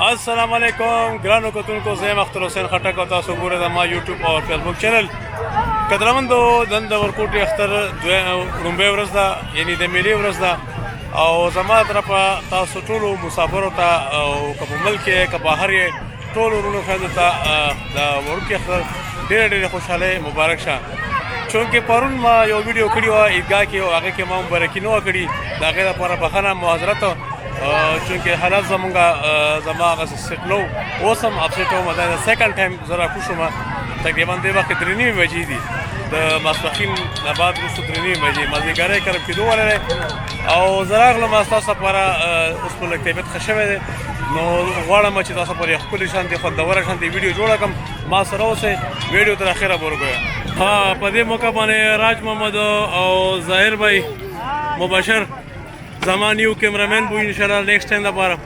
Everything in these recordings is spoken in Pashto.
السلام علیکم ګرانو کتونکو، زه یم اختر حسین خټک او تاسو ګورئ زما یوټیوب او فیسبوک چینل. قدرمندو، نن د ورکوټي اختر لومړۍ ورځ ده، یعنې د میلې ورځ ده او زما طرفه تاسو ټولو مسافرو ته او که په ملک یې که بهر یې ټولو وروڼو خویندو ته د وړوکي اختر ډېره ډېره خوشحالۍ مبارک شه. چونکې پرون ما یو ویډیو کړې وه عیدګاه کې او هغې کې ما مبارکي نه وه کړې، د هغې دپاره بښنه معذرت، چونکې حالات زما هغسې سیټ نه و. اوس هم اپسیټ وم، دا د سیکنډ ټایم زه راکوز شوم. تقریبا دې وخت کې 3:30 بجې دي، د ماسپښین نه بعد وروسته 3:30 بجې مازدیګری قرب کېدو والی دی او زه راغلم ستاسو لپاره. اوس په لږ طبیعت ښه شوی دی، نو غواړم چې تاسو پورې ښکلې شانتې خوندوره شانتې ویډیو جوړه کړم. ما سره اوسئ، ویډیو تر اخره پورې ګورئ. ها، په دې موقع باندې راج محمد او ظاهر بھائی مبشر زما نیو کیمرامین بو انشاءالله نیکسٹ ټایم دپاره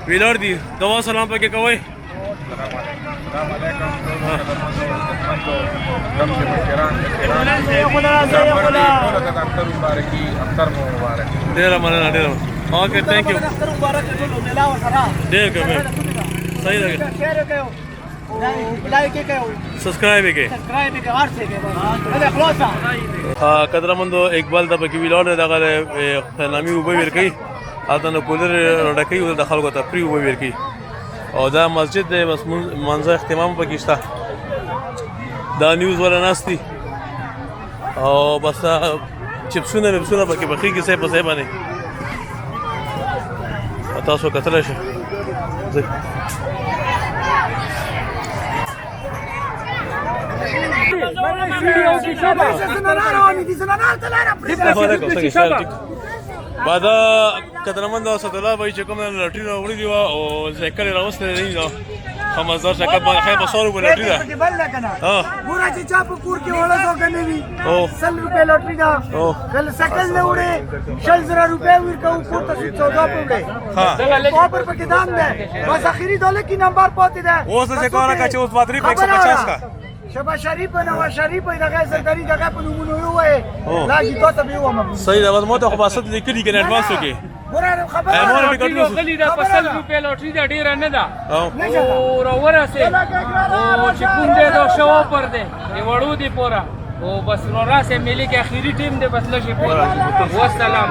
ویلر دي. دوا سلام پکې کوئ. السلام علیکم ډېره مننه، ډېره اوکې، تھینک یو، ډېر ښه، صحیح لګې. سبسکرایب یې کړئ. قدرمندو، اقبال ته پکې ویلاړ دی، دغه نامي اوبه ورکوي، هلته نه کولر ډکوي او د خلکو ته فري اوبه ورکوي او دا مسجد دی، بس منځه اختمام پکې شته، دا نیوز والا ناست دي او بس چپسونه وپسونه پکې پخېږي ځای په ځای باندې، تاسو کتلی شئ. بعد قدرمند اسدالله بھائی چې کوم لټري راوړي دي او سایکل راوستلی دی، نو ښه مزدار شرکت باندې خیر په 100 روپۍ لټري ده. پورا چې چا په کور کې 1600 کنه وي 100 روپۍ لټري ده، کله سایکل نه وړي 6000 روپۍ ورکوو پورته شي 14 پوړې. خبر پکې دام ده، بس اخري دله کې نمبر پاتې ده. اوس څه کوله که چې اوس پادري په 150 کا شبا شریف نواز شریف دغه سرداری دغه په نومونو وایي لاګي تاسو به ومه صحیح ده. بس مو ته خو باسط لیکلي کې ایڈوانس وکي ګوراره خبره مور به کټلو غلی دا په 100 روپۍ لوټري دا ډیره نه ده او ورسه او چې کوم دې دا شو پر دې وړو دي پورا او بس راسه ملي کې اخیری ټیم دې بس لشي پورا. والسلام.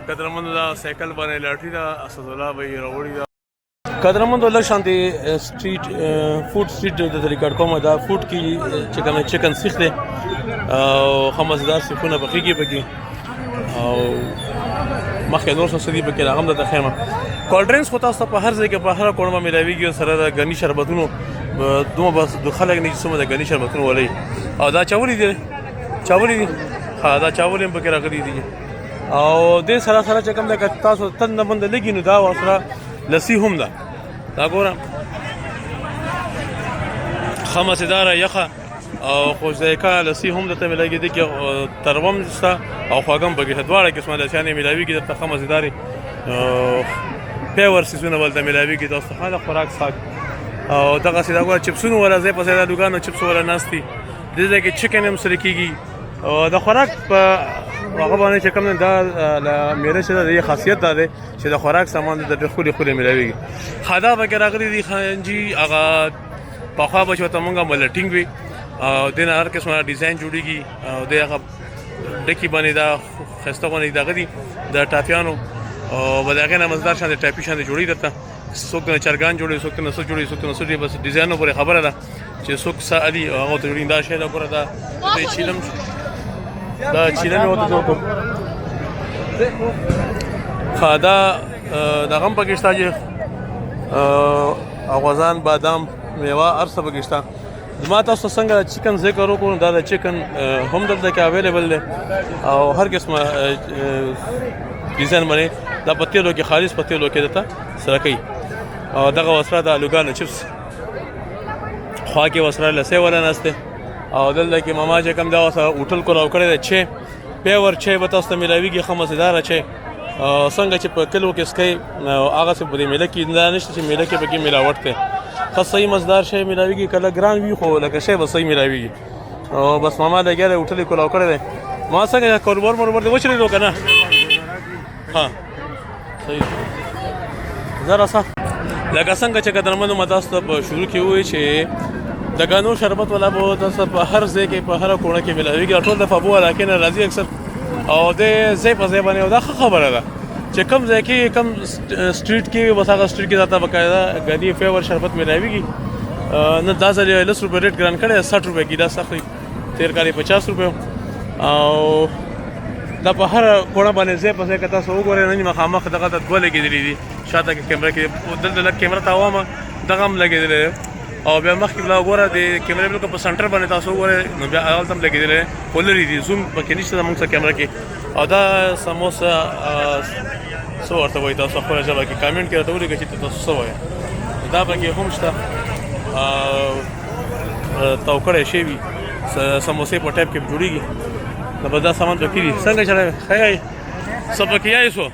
قدرمند دا سایکل باندې لاټري دا اسدالله بھائی راوړي دا. قدرمند الله شانتي سټریټ فود سټریټ د ریکارډ کومه دا فود کې چکن سیخ دی او خمسدار سیخونه پخېږي پکې او مخکې نور څه دي پکې راغم د خیمه. کولډ ډرینکس خو تاسو په هر ځای کې په هر کوړه ملاویږي سره د غني شربتونو دوه بس د خلک نه څومره د غني شربتونو ولې او دا چاولې دي ها، دا چاولې هم پکې راغلي دي او دې سره سره چې کوم د تاسو تن نه بند لګي نو دا وسره لسی هم ده. دا ګوره خمسداره یخه او خوشذایقه لسی هم درته ملاویږي دي کې تروم شته او خواږم پکې شته، دواړه قسمه لسیانې ملاویږي درته خمسدارې پیور سیزونه ولته ملاویږي. تاسو خاله خوراک ساک او دغسې دا ګوره چپسونه والا ځای په ځای دا دوکان چپس والا ناست دي، دې ځای کې چکن هم سره کېږي او د خوراک په هغه باندې چې کوم نه دا میره چې د خاصیت دا دی چې د خوراک سامان د ډېر ښکلي ملاویږي. خدا پکې راغلي دي خانجي، هغه پخوا به چې ورته مونږ ملټینګ وي او دې نه هر قسمه ډیزاین جوړېږي او د هغه ډکي باندې دا ښایسته باندې دغه دي د ټاپیانو او به د هغې نه مزدار شانې ټاپي شانې جوړوي درته. څوک نه چرګان جوړوي، څوک نه څه جوړوي، څوک نه څه جوړوي، بس ډیزاینو پورې خبره ده چې څوک څه علي هغه ورته جوړوي. دا شی دا ګوره دا چیلم دا چیلم ورته جوړ کړو. ښه دا دغه هم پکې شته چې اغوزان بادام میوه هر څه پکې شته. ما تاسو څنګه چکن ذکر وکړو، دا د چکن هم دلته کې اویلیبل دی او هر قسمه ډیزاین باندې دا په تیلو کې خالص په تیلو کې درته سره کوي او دغه وسره د الوګانو چپس خوا کې وسره لسی والا ناست دی او دلته کې ماما چې کوم دا وسه هوټل کولاو کړی دی چې پیور چای به تاسو ته ملاویږي، ښه مزېداره چای څنګه چې په کلو کې څکئ هغسې په دې میله کې دا نشته چې میله کې پکې ملاوټ دی. ښه صحیح مزدار شی ملاویږي، کله ګران وي خو لکه شی به صحیح ملاویږي او بس ماما لګیا دی هوټل یې کولاو کړی دی. ما څنګه کاروبار مروبار دې وچلېدو که نه؟ ها صحیح زره څه لکه څنګه چې قدرمنو ما تاسو ته په شروع کې وویل چې د غنو شربت ولا به تاسو په هر ځای کې په هر کوڼه کې ملایوي ټول د فابو علاقې نه راځي اکثر او د ځای په ځای باندې دا خبره ده چې کم ځای کې کم سټریټ کې وساغه سټریټ کې ذاته بقاعده غدي فیور شربت ملایوي نه دا ځل 10 روپے ریټ ګران کړي 60 روپے کې دا سخت تیر کالي 50 روپے او دا په هر کوڼه باندې ځای په ځای کې تاسو وګورئ نه مخامخ دغه د دوه لګېدلې دي شاته کې کیمرا کې دلته کیمرا ته وامه دغه هم لګېدلې او بیا مخکې بلا وګوره د کیمرې بالکل په سنټر باندې تاسو وګورئ نو بیا اول تم لګېدلې ولري دي زوم پکې نشته زموږ سره کیمرا کې او دا سموسا څو ورته وایي تاسو خپله ژبه کې کامنټ کې راته ولیکئ چې تاسو څه وایي دا پکې هم شته توکړی شوي سموسې په ټایپ کې جوړېږي نو به دا سامان پکې دي څنګه چلی ښه څه پکې یایې شو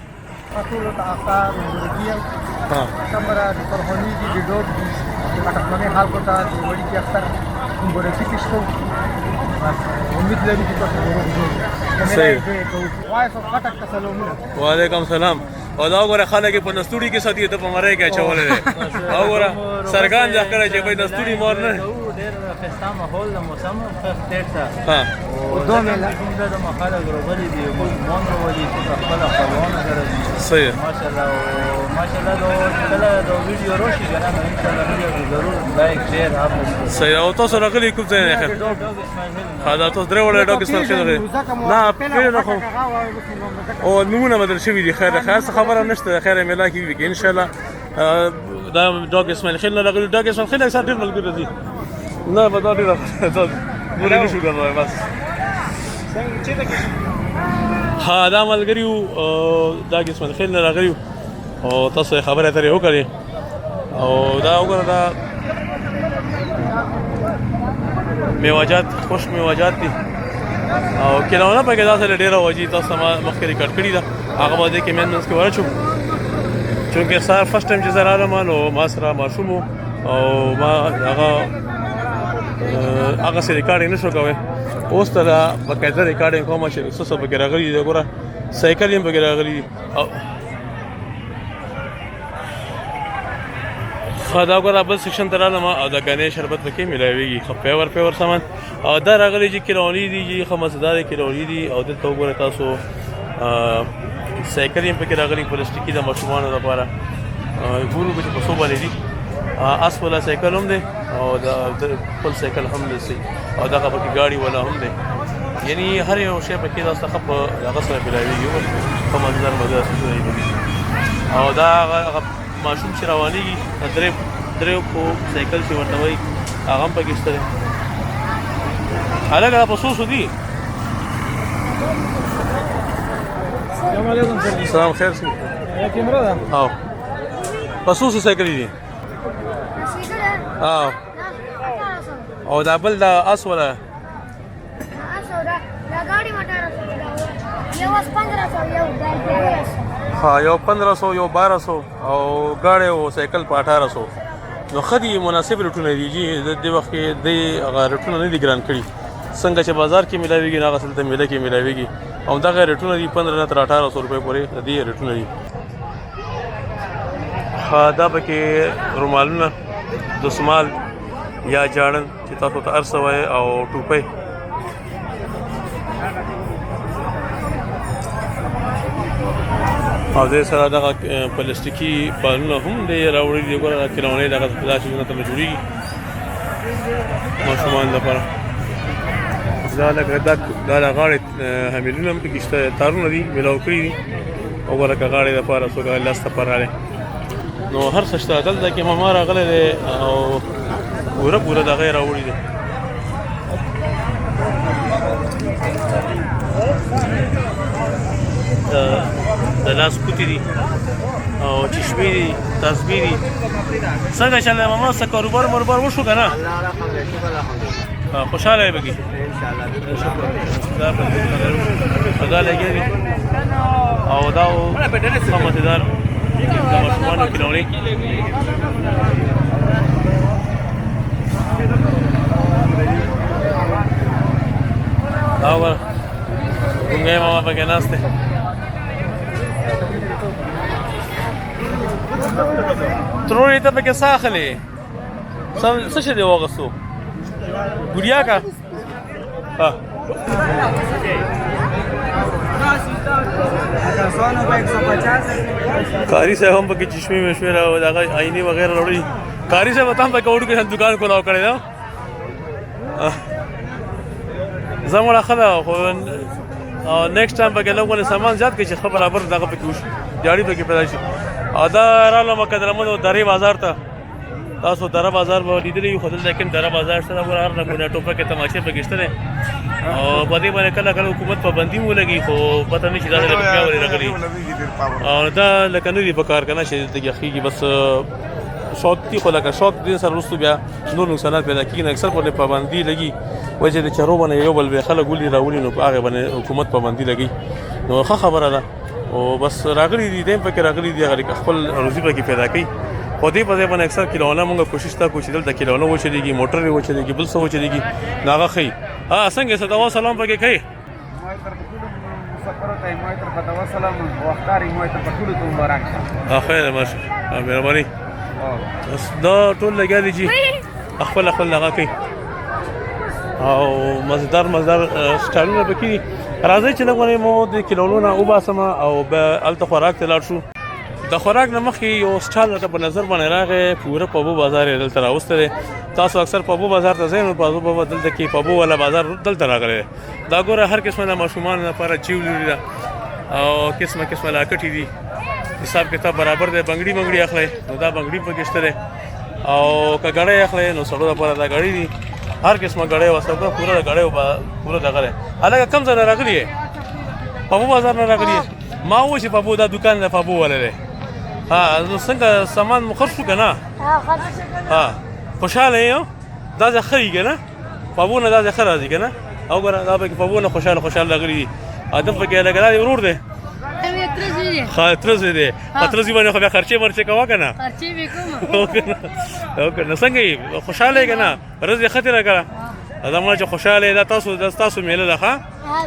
ټولو ته اختار ورګیا کمره د فرهونی دي د ډوب دي پټکمنې خلکو ته د وړي کې اختر مبارکي کښتو امید لري چې تاسو ورغلئ صحیح وایس او خټک سلامونه وعلیکم سلام او دا وګوره خلک په نستوړي کې ساتي ته په مړی کې اچولې ده او وګوره سرګان ځکه چې په نستوړي مور نه ډېر خسته ماحول د موسم ډېر ښه ها دوه مله د مخالف غوړي دي مون غوړي چې خپل خپلونه درځي صحیح ماشاءالله دا کله دا ویډیو روشي کنه ان شاء الله ویډیو ضرور لایک شیر اپ صحیح او تاسو راغلي کوم ځای نه خدا تاسو درې وړه ډاګ سره شته نه پیل نه خو او نمونه بدل شوی دي خیر څه خبره نشته خیر ملا کی وي ان شاء الله دا ډاګ اسماعیل خیل نه راغلي ډاګ اسماعیل خیل اکثر ډیر ملګری دي نه بدل دي نور نه شو ګرځوي بس ها دا ملګری ډاګ اسماعیل خیل نه راغلی او تاسو خبره ترې وکړئ او دا وګوره دا میوه‌جات خوش میوه‌جات دي او کله په کې دا سره ډیره وځي تاسو ما مخکې ریکارډ کړی دا هغه باندې کې مینس کې ورچو چونکه سار فرست ټایم چې زه راغلم نو ما سره ماشوم او ما هغه سره ریکارډینګ نشو کوی اوس ته باقاعده ریکارډینګ کوم چې څه به کې راغلي دی ګوره سایکل یې به کې راغلي او خدا ګوره بل سیکشن ته رالم او د غنې شربت پکې ملایويږي خو پیور سامان او دا راغلی چې کیلونی دي چې خمسدار کیلونی دي او دلته وګوره تاسو سایکل یې پکې راغلي پلاستیکي د ماشومانو لپاره ګورو به په صوبه لري اس ولا سایکل هم دی او د خپل سایکل هم دی او دغه پکې ګاډي ولا هم دی یعنی هر یو شی پکې تاسو ته په هغه سره ملایويږي په منظر مزه او دا ماشوم چې روانېږي درې کو سایکل چې ورته وایي هغه هم پکې شته دی هلکه دا په څو دي السلام علیکم سر سلام خیر سي یا کیمرا ده او په څو سایکل دي او دا بل دا اس ولا ها یو 1500 یو 1200 او گاڑی او سایکل په 1800 نو خدي مناسب رټونه دي چې د وخت کې د رټونه نه دي ګران کړي څنګه چې بازار کې ملاويږي نه غسل ته مله کې ملاويږي او دا غیر رټونه دي 15 تر 1800 روپے پورې دي رټونه دي ها دا پکې رومالونه دسمال یا جاړن چې تاسو ته ارسوي او ټوپۍ او دې سره دغه پلاستیکي بالونه هم دې راوړي دي ګوره کلونه دغه داسې نه تل جوړیږي ماشومان لپاره دا لکه دا غاړې حاملونه هم پکې شته تارونه دي میلاو کړي دي او ګوره که غاړې لپاره څوک لاس ته پر راغلی نو هر څه شته دلته کې ماما راغلی دی او پوره دغه یې راوړي دي د لاس کوتي دي او چشمې دي تسبیح دي څنګه چلې ماما څه کاروبار وشو که نه خوشحاله یې بګي دا لګیا دي او دا ښه مزېدار د ماشومانو کیلونې دا وګوره ګونګی ماما پکې ناست دی ترورې ته پکې څه اخلې څه شی دی واغستو ګوریا کا قاری صاحب هم پکې چشمې مشمې را دغه آینې وغیرہ وړي قاری صاحب ته هم پکې وړو کې دکان کولاو کړی دا زموږ خلا خو نیکسټ ټایم پکې لوګونه سامان زیات کې چې خبر برابر دغه پکې وشي جاړي پکې پیدا شي ادا رااله مقدرمنو درې بازار ته تاسو دره بازار به لیدلی خو دلته کې دره بازار سره ور هر نمونه ټوپه کې تماشې پکې شته او په دې باندې کله کله حکومت پابندي ولګي خو پته نشي دا له بیا ورې راغلي او دا لکه نو دي په کار کنه چې دغه خيږي بس شوق کی خو لکه شوق دې سره رسو بیا نور نقصانات پیدا کیږي اکثر په پابندي لګي وجه د چارو باندې یو بل به خلک ولې راولي نو هغه باندې حکومت پابندي لګي نو ښه خبره ده او بس راغلي دي دیم پکې راغلي دي هغه خپل روزي پکې پیدا کوي خو دې په ځای باندې اکثر کیلونه موږ کوشش تا کوو چې دلته کیلونه وچلېږي موټر یې وچلېږي بل څه وچلېږي نو هغه ښایي څنګه څه دوا سلام پکې کوي خیر ماشي مهرباني دا ټول لګیا دي چې خپل دغه کوي او مزدار سټایلونه پکې راځي چې لږ مو د کیلونه وباسم او به الته خوراک ته لاړ شو د خوراک نه مخکې یو سټال ته په نظر باندې راغی پوره پابو بازار یې دلته راوستی دی تاسو اکثر پابو بازار ته ځئ نو پابو دلته کې پابو والا بازار دلته راغلی دا ګوره هر قسمه د ماشومانو لپاره جیولري ده او قسمه لاکټې دي حساب کتاب برابر دی بنګړي اخلئ نو دا بنګړي پکې شته دی او که ګړۍ اخلئ نو سړو لپاره دا ګړۍ دي هر قسمه ګړۍ وسوکه پوره د ګړۍ پوره دغه دی هلکه کوم ځای نه راغلي یې پابو بازار نه راغلي یې ما ووایي چې پابو دا دوکان د پابو والا دی نو څنګه سامان مو خرڅ شو که نه خوشحاله یې دا ځای ښه وي که نه پابو نه دا ځای ښه راځي که نه او ګوره دا پکې پابو نه خوشحاله راغلي دي ادم پکې لکه دا دی ورور دی ترزی دی ترزی باندې خو بیا خرچې کوه که نه څنګه یې خوشحاله یې که نه ورځ یې ښه تېره کړه زموږ چې خوشحاله یې دا تاسو میله ده ښه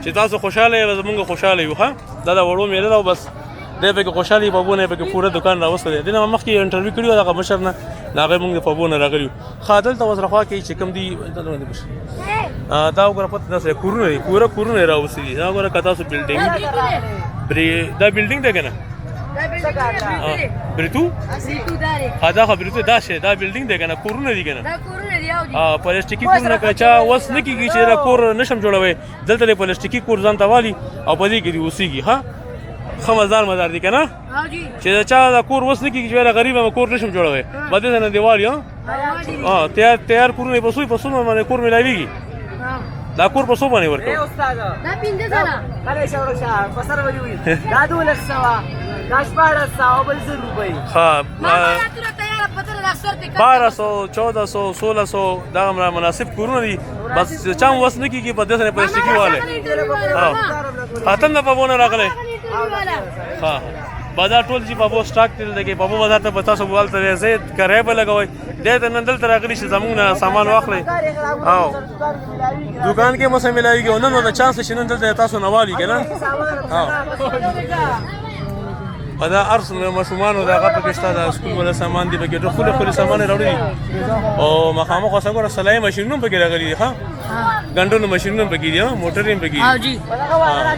چې تاسو خوشحاله یې زمونږ خوشحاله یو ښه دا د وړو میله ده او بس دی پکې خوشحالي پابو نه پکې پوره دکان راوستی دی دې نه مخکې انټرویو کړي وو دغه مشر نه هغه موږ د پابو نه راغلي یو ښه دلته ورسره خوا کې چې کوم دي دا وګوره پته داسې کورونه دي پوره کورونه یې راوستي دي دا وګوره که تاسو بلډینګ دا بلډینګ دی که نه بریتو دا خو بریتو دا شی دا بلډینګ دی که نه کورونه دي که نه پلاستیکي کورونه که چا وس نه کېږي چې دا کور نشم جوړوی دلته د پلاستیکي کور ځان ته والي او په دې کې دي اوسېږي ښه ښه مزدار دي که نه چې د چا دا کور وس نه کېږي چې ویله غریب یم کور نشم جوړوی به دې ته نه دیوال تیار کورونه یې په څومره باندې کور میلاویږي دا کور په څو باندې ورکوو دا 1200 دا 1400 بل 1000 روپۍ 1200 1400 1600 دا هم مناسب کورونه دي بس چا هم وس نه کېږي په دې سره پلاستیکي والی ختم نه پابو نه راغلی بازار ټول چې پابو سټاک تل دی پابو بازار ته به تاسو هلته ځئ کرایه به لګوئ دی ته نن دلته راغلي چې زموږ نه سامان واخلئ او دوکان کې مو څه میلاویږي او نن د چانس چې نن دلته تاسو نه والي که نه په دا هر ماشومانو د هغه پکې شته د سکول والا سامان دي پکې ښکلي سامان یې راوړي دي او مخامخ اوسه ګوره سلایي ماشینونه هم پکې راغلي دي ښه ګنډلو ماشینونه هم پکې دي موټر یې هم پکې دي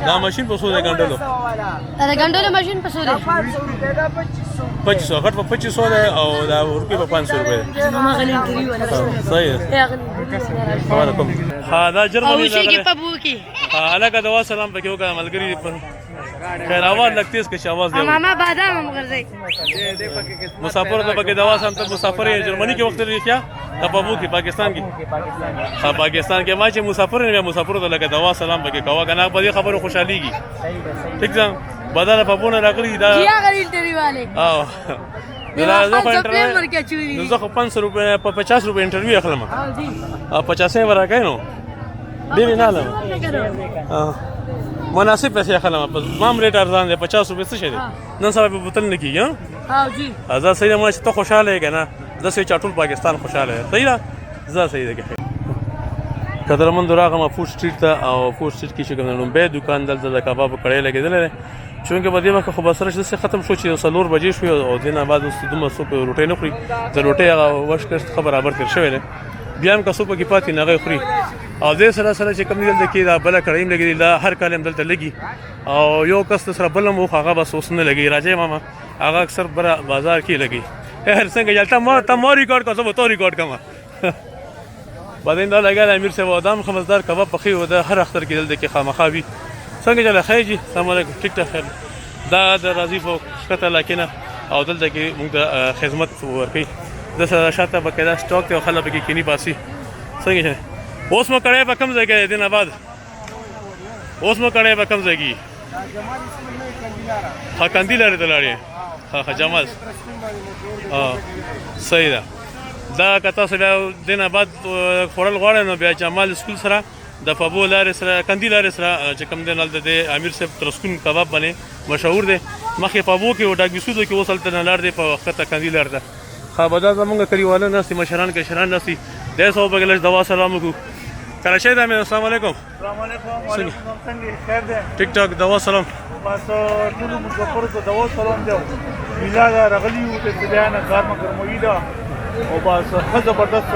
دا ماشین په څو دی ګنډلو ماشین په څو دی 2500 غټ په 2500 دی او دا ورکې په 500 روپۍ دی صحیح دی وعلیکم دا جرمني هلکه دوا سلام پکې وکړه ملګري خیر آواز لگ تیز کشی آواز دیو ماما بادام هم غرزی مسافر ته پکې دوا سم ته مسافر یې جرمني کې وخت لري کیا ته پابو کې پاکستان کې پاکستان کې ما چې مسافر نه مسافر ته لګه دوا سلام پکې کوا کنه په دې خبرو خوشاليږي ټیک ده بدل پابو نه راغلی دا کیا غریل ټری والے زه خو 500 روپے په 50 روپے انټرویو اخلم 50 ورکای نو ډیر نه لم مناسب پیسې اخلم بس مام ریټ ارزان دی 50 روپے څه شي دی نن سبا په بوتل نه کیږي ها جی زه صحیح ما چې ته خوشاله یې کنه زه چې ټول پاکستان خوشاله دی صحیح ده زه صحیح ده قدرمن دراغه ما فود سټریټ ته او فود سټریټ کې چې کوم به دکان دلته د کباب کړه لګیدل چونکه په دې وخت خو به سره چې ختم شو چې 4 بجې شو او دې نه بعد اوس دومره څوک روټۍ نه خوري د روټۍ هغه وشکست ښه برابر تېر شوی دی بیا هم که څوک پکې پاتې نه هغه خوري او دې سره سره چې کوم دی دلته کې دا بله کړۍ هم لګېدلې دا هر کال هم دلته لګي او یو کس سره بل هم وخ هغه بس اوس نه لګي راځئ ماما هغه اکثر بازار کې لګي هر څنګه یالته ته ما ریکارډ کړه زه به تو ریکارډ کړم بعدين دا لګا د امیر صاحب ادم خمسدار کباب پخې و د هر اختر کې دلته کې خامخا وي څنګه چله خیجی السلام علیکم ټیک ټاک خیر دا د راضی فوق شته لکه او دلته کې موږ د خدمت ورکړي د سره شاته بقاعده سٹاک ته خلک کې کینی باسي څنګه چله اوس مو کړه په کم ځای کې دین آباد اوس مو کړه په کم ځای کې ها کندیلاره دلاره ها جمال صحیح ده دا کته سره دینه بعد خورل غواړي نو بیا جمال سکول سره د فابو لارې سره کندی لارې سره چې کوم دینال د امیر صاحب ترسکون کباب باندې مشهور دی مخې فابو کې او ډاګ بسودو کې وصل ته لار دی په وخت ته کندی لار ده خابدا زمونږ کلیواله ناسي مشران کې شران ناسي د سو بغلش دوا سلام کو کراچۍ دا مې السلام علیکم السلام علیکم وعلیکم څنګه خیر ده ټیک ټاک دوا سلام بس ټول مظفر ته دوا سلام دی میلاد راغلی او ته بیان ګرمه ګرموي ده او بس ښه زبردست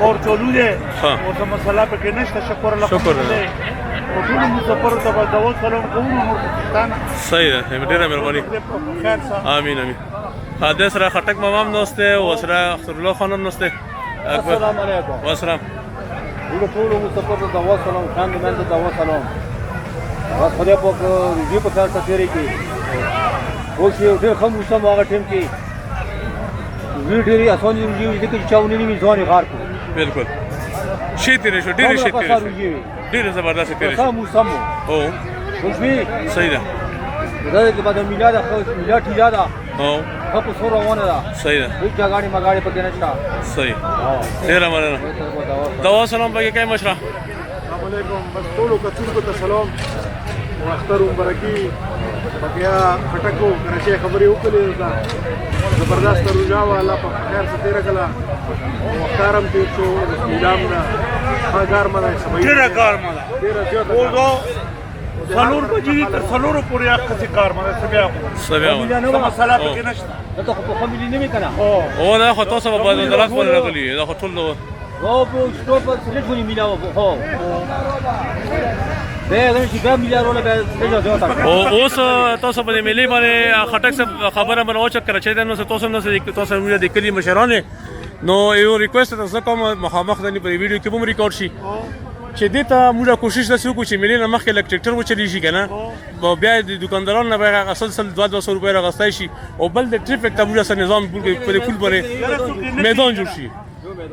اور چولو دی او څه مسله پکې نشته شکر الله شکر او ټول مظفر ته به دوا سلام کوو نور پاکستان صحیح ده ډیره مهرباني خیر سره امين امين حادث را خټک مامام نوسته او سره اختر الله خانم نوسته السلام علیکم والسلام ټول مظفر ته دوا سلام خان دې ته دوا سلام بس خدای په دې په تاسو تیرې کې او چې ډېر ښه موسم هغه ټیم کې ویډیو اسانه دی چې چاونی نیمه ځواني غار کو بالکل شي تیرې شو ډېر شي تیرې ډېر زبردست تیرې ښه موسم او خوش به صحیح ده دا کې بعد میلاد خو میلاد یاد او په څو روانه ده صحیح ده هیڅ ځاګانی مګاړي پکې نشته صحیح ډېر مننه دوا سلام پکې کوي مشره السلام علیکم بس ټولو کتونکو ته سلام او اختر مبارکي بقیا خټکو کراچۍ خبرې وکړې دا زبردست روزا والا په خیر سره تیر کړه او اخترم تیر شو میلام دا هغار مده سمې ډېر کار مده ډېر زیات او څلور بجې تر څلورو پورې اخته کار مده سبیا څه مسله پکې نشته ته خو په ملي نه کنه او دا خو تاسو په بدلات باندې راغلي دا خو ټول او په سټوپ پر سلیټ باندې میلاو هو به چې بیا میلار ولا به او اوس تاسو په ملي باندې خټک څخه خبره باندې اوچ کړه چې نو تاسو نو تاسو موږ د کلی مشرانه نو یو ریکوست تاسو کوم مخامخ د ویډیو کې به ریکارډ شي چې دې ته موږ کوشش وکړو چې ملي نه مخکې الکټریکټر وچلی شي کنه بیا د دکاندارانو نه به اصل 200 روپۍ راغستای شي او بل د ټریفیک ته موږ سره نظام په پول باندې میدان جوړ شي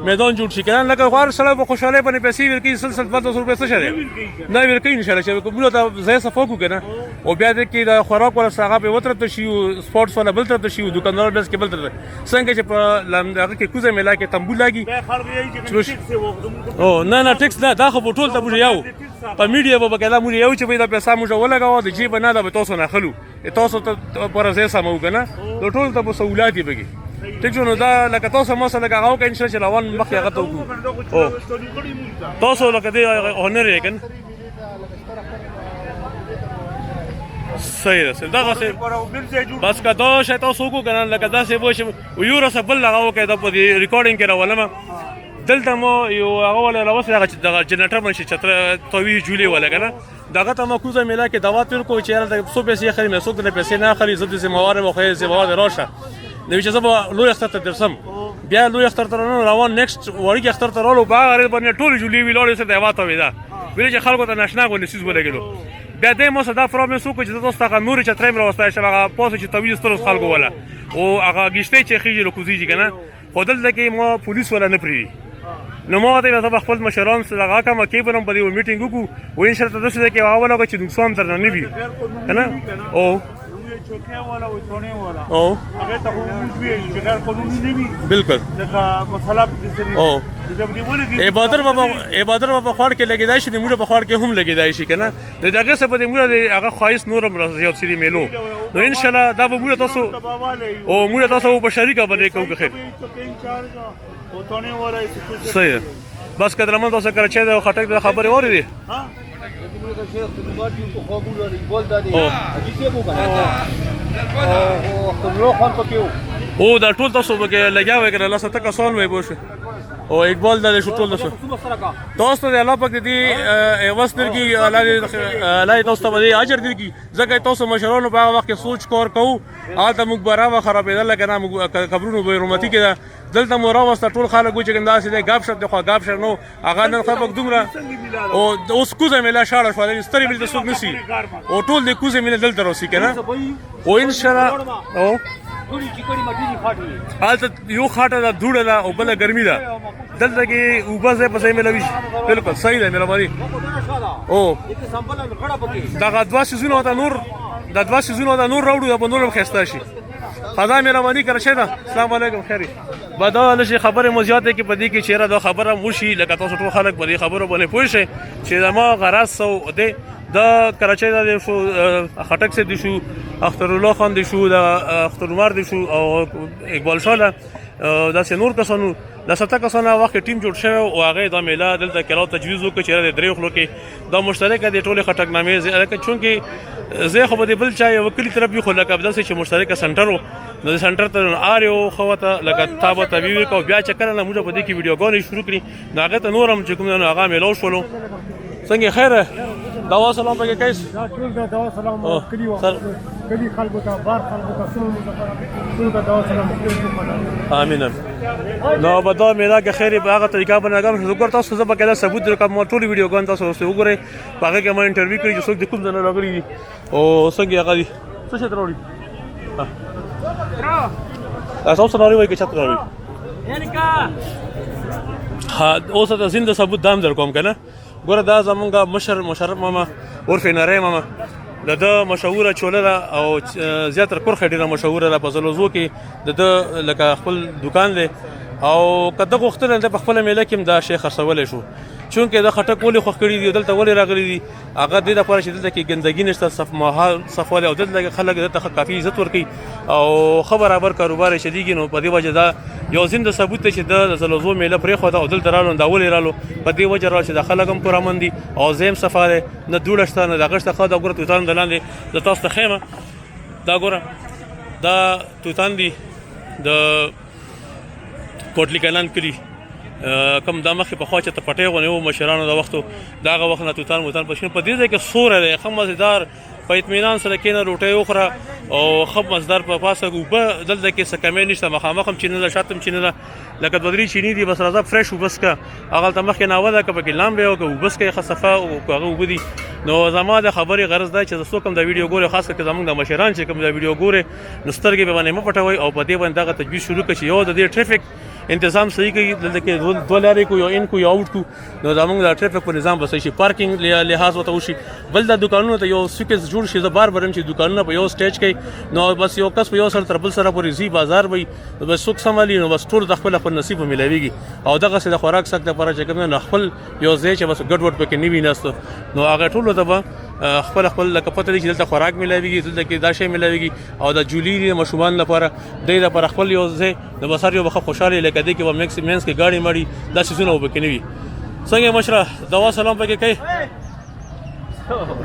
میدان جوړ شي کنه لکه غوړ سره په خوشاله باندې پیسې ورکړي سلسله 200 روپۍ څه شری نه ورکړي ان شاء الله چې موږ ته ځای صفو کو کنه او بیا د کې د خوراک ولا ساغه په وتر شي سپورتس ولا بل تر شي دکاندار بس کې بل تر څنګه چې په لمدغه کې کوزه ملا کې تمبو لاګي او نه ټیکس دا خو ټول ته موږ یو په میډیا به بګلا موږ یو چې به دا پیسې موږ ولګاو د جیب نه دا به تاسو نه خلو تاسو ته پر ځای سمو کنه ټول ته سہولت دی بګي ټیک شو نو دا لکه تاسو ما سره لګاو که ان شاء الله روان مخ هغه ته وکړو تاسو لکه دی هنر یې کنه صحیح ده دا څه بس کا دا شای تاسو کو کنه لکه دا څه وښه یو رس بل لګاو که دا په ریکارډینګ کې راولم دلته مو یو هغه ولا راوسه هغه جنریټر باندې چتر توي جوړي ولا کنه داغه ته مکوزه میلا کې دوا تر کو چې د 100 پیسې خري مې 100 پیسې نه خري زده سه مواره مو خې مواد راشه نو چې زه لوی اختر ته درسم بیا لوی اختر ته روان نیکسټ وړي اختر ته رالو باغ باندې ټول جوړي ویلوړې سره دیوا ته ودا ویل چې خلکو ته ناشنا غو نسیز ولګلو بیا دې مو صدا فرام سو کو چې تاسو ته نور چې تریم راوستای شغه پوسټ چې توي ستر خلکو ولا او هغه گشته چې خېږي لو کوزيږي کنه خودل دکې مو پولیس ولا نه پری نو ما ته به خپل مشران سره هغه کوم کې بنم په دې میټینګ وکړو و ان شاء الله تاسو ته کې واوله چې نقصان تر نه وي کنه او چوکه والا و ثونه والا او هغه ته وی چې غیر قانوني نه وي بالکل دا مسله د او عبادت بابا خوړ کې لګیدای شي د موږ په خوړ کې هم لګیدای شي کنه د دغه څه په دې موږ هغه خواهش نورم راځي او سری میلو نو ان شاء الله دا به موږ تاسو او موږ تاسو په شریکه باندې کوو خیر او ثونه والا صحیح بس کدرمن تاسو کراچۍ د خټک د خبرې اوري دي د شیخ خدمات یو خو ګورو دی بول دی او اجي مو کنه او خپل خو په کېو او دا ټول تاسو به لګاوي کنه الله ستاسو کسان وي بوشه او اقبال د شو ټول تاسو تاسو ته الله پاک دې وستر کی الله تاسو ته دې اجر دې کی زکه تاسو مشرانو په وخت کې سوچ کار کوو آته مقبره و خرابېدل کنه قبرونو به روماتي کې دلته مورا واسطه ټول خلک وچ کنده سي غاب شپ خو غاب شپ نو اغه نن خپک دومره او اوس کوزه ملا شاړه شو د ستري بل د سوق نسی او ټول د کوزه ملا دلته روسي کنه او ان شاء الله او حالت یو خاطه دا دوړه دا او بل ګرمي دا دلته کې وبزه پسې ملوي بالکل صحیح ده مهرباني او دا دوا سيزونه دا نور دا دوا سيزونه دا نور راوړو په نور خسته شي خدای مهرباني کړی شه دا السلام علیکم خیری بدل شي خبره مزياته کې پدې کې چیرې دا خبره موشي لکه تاسو ټول خلک په دې خبرو باندې پوه شئ چې دا ما غرض سو ده دا کراچۍ دا شو خټک سي دي شو اختر الله خان دي شو دا اختر عمر دي شو او اقبال شاله دا سنور کسانو د ستا کسانو وخت ټیم جوړ شوی او هغه د میلا دلته کلاو تجویز وکړي چې د درې خلکو کې دا مشترک دي ټول خټک نامې ځکه چونکې زه خو به بل چا یو کلی طرف یو خو لکه بدل چې مشترک سنټر نو سنټر ته آریو خو ته لکه تابه تبي کو بیا چې کړه موږ په دې کې ویډیوګانې شروع کړې نو هغه ته نورم چې کوم نه هغه میلاو شولو څنګه خیره دوا سلام پکې کیس دا ټول دا دوا سلام کلی و کلی خلکو ته بار خلکو ته ټول دا دوا سلام امين نو بدا میلا کې خیر به هغه طریقه باندې کوم زګور تاسو زه بکله ثبوت درکم ټول ویډیوګان تاسو وګورئ هغه کې ما انټرویو کړی چې څوک د کوم ځای راغلي دي او څنګه هغه دي څه څه تروړي تاسو سره وایي چې تروړي ها اوس د زنده ثبوت دام در کوم کنه ګوره دا زمونږ مشرف ماما عرف نری ماما د مشهوره چوله ده او زیاتره کورخه ډیره مشهوره ده په زلوزو کې د لکه خپل دکان دی او کده غوښتل د خپل میله کې دا شیخ خرڅول شو چونکه د خټک ولې خوخ کړی دی دلته ولې راغلی دي هغه د لپاره چې دلته کې ګندګي نشته صف ماحول صفواله او دلته خلک دلته کافي عزت ورکي او خبر برابر کاروبار شديږي نو په دې وجه دا یو زنده ثبوت چې د زلزلو میله پرې خو دا او دلته رالو دا ولې رالو په دې وجه را چې د خلک هم پرامن دي او زم سفاره نه دوړشته نه دغه خو دا ګره توتان دلاندې د تاسو ته خیمه دا ګره دا توتان دي د کوټلی کلان کلی کم د مخې په خوا چې ته پټې غونې و مشرانو د وختو دغه وخت نه توتان موتان په شنو په دې ځای کې سوره دی ښه مزېدار په اطمینان سره کېنه روټۍ وخوره او ښه مزدار په پاسه اوبه دلته کې څه کمی نشته مخامخ هم چینه ده شاته هم چینه ده لکه دوه درې چینې دي بس راځه فرېش اوبه څښه هغلته مخکې ناوه ده که پکې لامبې او که اوبه څښئ ښه صفا او که هغه اوبه دي نو زما د خبرې غرض دا چې زه څوک هم دا ویډیو ګورې خاص کر زموږ د مشران چې کوم دا ویډیو ګورې نو سترګې به باندې مه پټوئ او په دې باندې دغه تجویز شروع کړئ چې یو د دې ټریفک انتظام صحیح کوي دلته کې دوه لارې کو یو ان کو یو اوټ کو نو زموږ د ټریفک په نظام به شي پارکینګ لحاظ وته وشي بل د دکانونو ته یو سکس جوړ شي زه بار برم چې دکانونه په یو سټیج کې نو بس یو کس په یو سره تر بل سره پورې زی بازار وي بس څوک سمالي نو بس ټول د خپل نصیب ملويږي او دغه څه د خوراک سکته لپاره چې کوم نه خپل یو ځای چې بس ګډ وډ پکې نیوي نهسته نو هغه ټول ته خپل لکه پته دي چې دلته خوراک ملويږي دلته کې دا شی ملويږي او د جولی مشومان لپاره د لپاره خپل یو ځای د بسار یو بخښه خوشاله لکه دې کې و میکس کې گاڑی مړی دا شیزونه وبکنوي څنګه مشره دوا سلام پکې کوي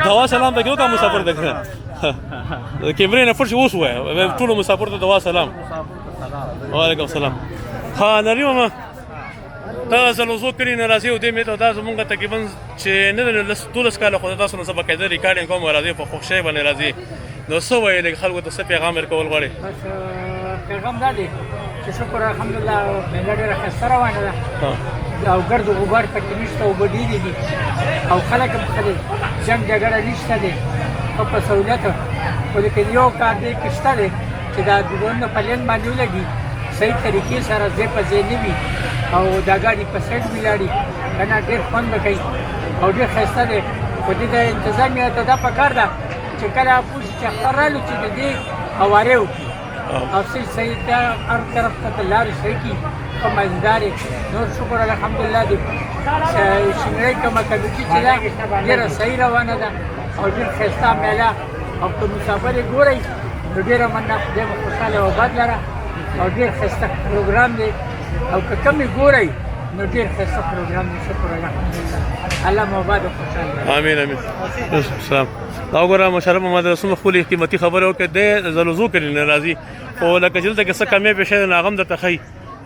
دوا سلام پکې وکړه مسافر دغه کیمرې نه فرش اوس وای ټول مسافر ته دوا سلام وعلیکم السلام ها نریمه دا زلوزو کړی ناراضي او دې میته دا زمونږ تقریبا چې نه لس دولس کاله خو تاسو نه سبق کېده ریکارډینګ کوم راځي په خوشي باندې راځي نو سو وایي خلکو ته څه پیغام ورکول غواړي پیغام دا دی چې شکر الحمدلله میله ډېره ښایسته روانه ده او ګرد غبار پکې نشته اوبه ډېرې دي او خلک هم ښه دي جنګ جګړه نشته دی ښه په سهولیت خو لیکن یو کار دی کې شته دی چې دا دودونه په لین باندې ولګي صحیح طریقې سره ځای په ځای نه وي او دا ګاډي په سایډ ولاړي که نه ډېر خوند به کوي او ډېر ښایسته دی خو دې ته انتظامیه ته دا پکار ده چې کله پوه شي چې اختر رالو چې د دې هوارې وکړي او صحیح دا هر طرف ته لارې صحیح کړي ښه مزیدارې نور شکر الحمدلله دی شینرۍ کومه کمیټي چې ده ډېره صحیح روانه ده او ډېر ښایسته میله او که مسافر یې ګورئ نو ډېره مننه خدای مو خوشحاله او بد لره او ډېر ښایسته پروګرام دی او که کم یې ګورئ نو ډېر ښایسته پروګرام دی شکر الحمدلله الله مبارک خوشاله امين امين السلام دا وګوره مشرف محمد رسول خپل قیمتي خبره وکړه د زلزو کړي ناراضي خو لکه چې دلته څه کمې پېښې ناغم د تخی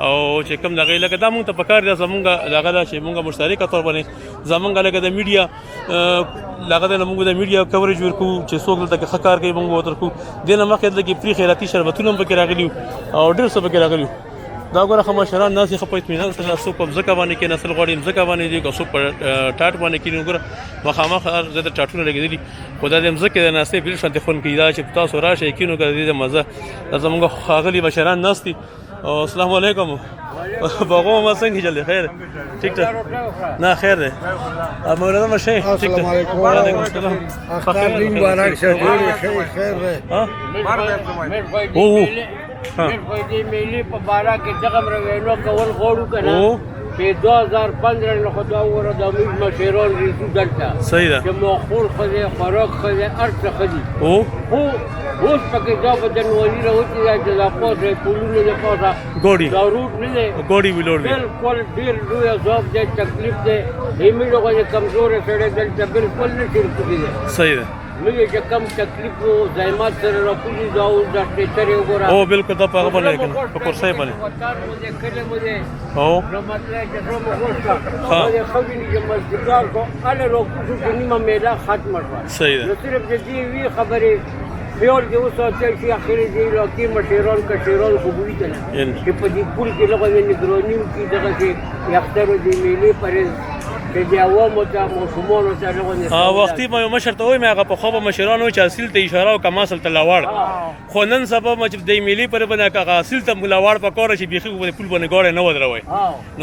او چې کوم دغه لکه دا مونږ ته پکار دي زمونږ دغه چې مونږ مشترک تور باندې زمونږ لکه د میډیا لکه د مونږ د میډیا کورج ورکو چې څوک دلته ښه کار کوي مونږ ورکو دنه مخکې دلته پری خیراتي شربتونه پکې راغلي او ډېر څه پکې راغلي دا ګوره خمشران ناس خپل اطمینان سره څوک په ځکه باندې کې نسل غوړي ځکه باندې دي کو څوک په ټاټ باندې کې ګوره مخامخ زړه ټاټونه لګېدلي خدای دې ځکه د ناسې بل شانته فون کې دا چې تاسو راشئ کینو کوي د مزه زمونږ خاغلي بشران ناس دي السلام علیکم باغو ما څنګه چلې خیر ٹھیک ٹھاک نه خیر دی مولانا مشه ٹھیک ٹھاک وعلیکم السلام اختر دین مبارک شه ډېر خیر دی ها او دې ملي په بارا کې دغه روینو کول غوړو کنه په 2015 له خدا وره د امیر مشیران ریزو دلته صحیح ده چې مخور خزه خوراک خزه ارڅ خزي او اوس پکې دا په جنوري راوځي چې دا پوزه پولونو د پوزه ګوډي ضرورت نه دی ګوډي ویلور دی بالکل ډیر لوی ځواب دی تکلیف دی ایمې لوګو کمزور سره دلته بالکل نه شي کېږي صحیح ده لوی چې کم تکلیف وو زایمات سره راپوزي داو د ټیچر یو ګورا او بالکل دا په غوړه کې په کورسای باندې وطن مو دې کله مو دې او نو مطلب چې کوم وښه دا خبرې چې مزدګار کو اله روکو چې نیمه میلا ختم شو صحیح ده نو صرف دې وی خبرې میول کې اوسه چې اخر دې لوکي مشیران کشیران خبرې کړي چې په دې پول کې لغوي نګرونیو کې دغه چې یختر دې میلې پرې چې دی عوامو ته مشمولو ته لغوي وختي ما یو مشر ته وای مې هغه په خو به مشرانو چې اصل ته اشاره او کما اصل ته لاوړ خو نن سبا مچ د میلي پر باندې هغه اصل ته لاوړ په کور چې بيخي په پول باندې ګوره نه ودروي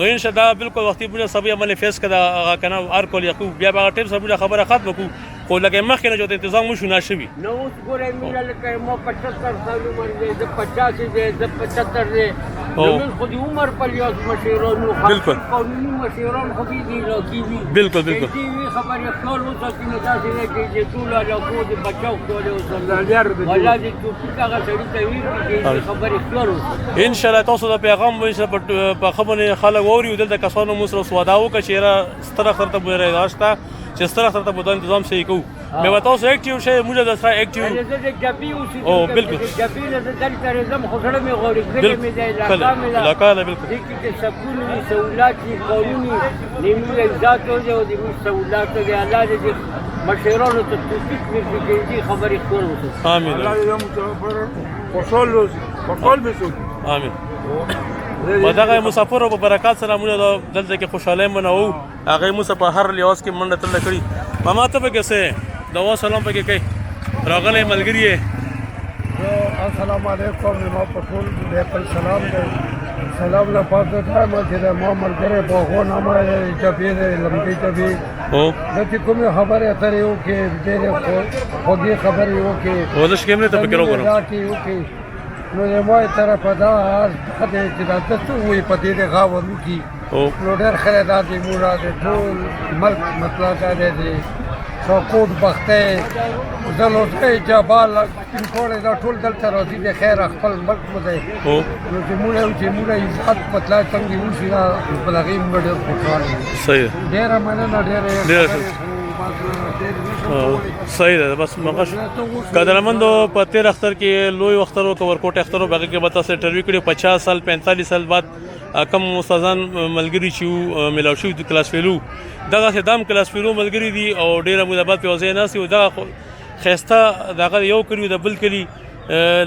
نو ان شاء الله بالکل وختي په سبا باندې فیس کړه کنه ار کول یقو بیا به ټیم سره خبره ختم کو خو لکه مخکې نه جو تنظیم مشو ناشوي نو اوس ګورې مې لکه مو 75 سال عمر دې د 50 دې د 75 دې نو خو دې عمر په لیاس مشیرانو بالکل قانوني مشیران خو دې لوکي دي بالکل بالکل دې خبرې خپل وځي چې تاسو نه کې چې ټول له کو دې بچاو کولې وسلام ولا دې چې هغه سړي ته ویل چې خبرې خپل ان شاء الله تاسو د پیغام مې په خبره خلک ووري دلته کسانو مسره سواداو کچېره ستره خرته بوره راشته چې ستره خرته بده تنظیم صحیح کو مې وتاو سه اکټیو شه موږ د سره اکټیو او بالکل جبي له دل ترزم خو سره مې غوړي کله مې د علاقه بالکل دې کې سکون دي سہولت دي قانوني نیمه ذات او دې سہولت دي الله دې مشیرانو ته توفیق ورکړي دې خبرې خور وته امين الله دې موږ خوشحال بشو امين په دغه مسافرو په برکات سره موږ دلته کې خوشاله منو هغه مسافر هر لیاس کې منډه تل کړی ماما ته به کیسه دوا سلام پکې کوي راغله ملګری السلام علیکم ما پټول دې پر سلام دې سلام لا پاتې ته ما چې ما ملګری په غو نامه چې دې لمبي ته او د کومه خبره اترې او کې دې خو دې خبره او کې او د شکمنه ته فکر وکړم نو یې مو طرف دا هغه چې دا ته وې پدې د غاوندو کې او نو ډېر خیرات دې مولا دې ټول ملک مطلب دا دې سقوط بخته زلوټه جبال ټول دا ټول دلته راځي د خیر خپل ملک مو دی او نو چې موږ عزت مطلب څنګه وشي دا په لغې موږ ډېر خوشاله صحیح ډېر مننه ډېر صحیح ده بس مغش قدرمندو په 13 اختر کې لوی اختر او ورکوټ اختر او بغه کې بتا سه انټرویو کړي 50 سال 45 سال بعد کم استادان ملګری چې ملاو شو د کلاس فیلو دغه دام کلاس فیلو ملګری دي او ډیره موده بعد په وځي نه سي دغه خيسته دغه یو کړیو د بل کلی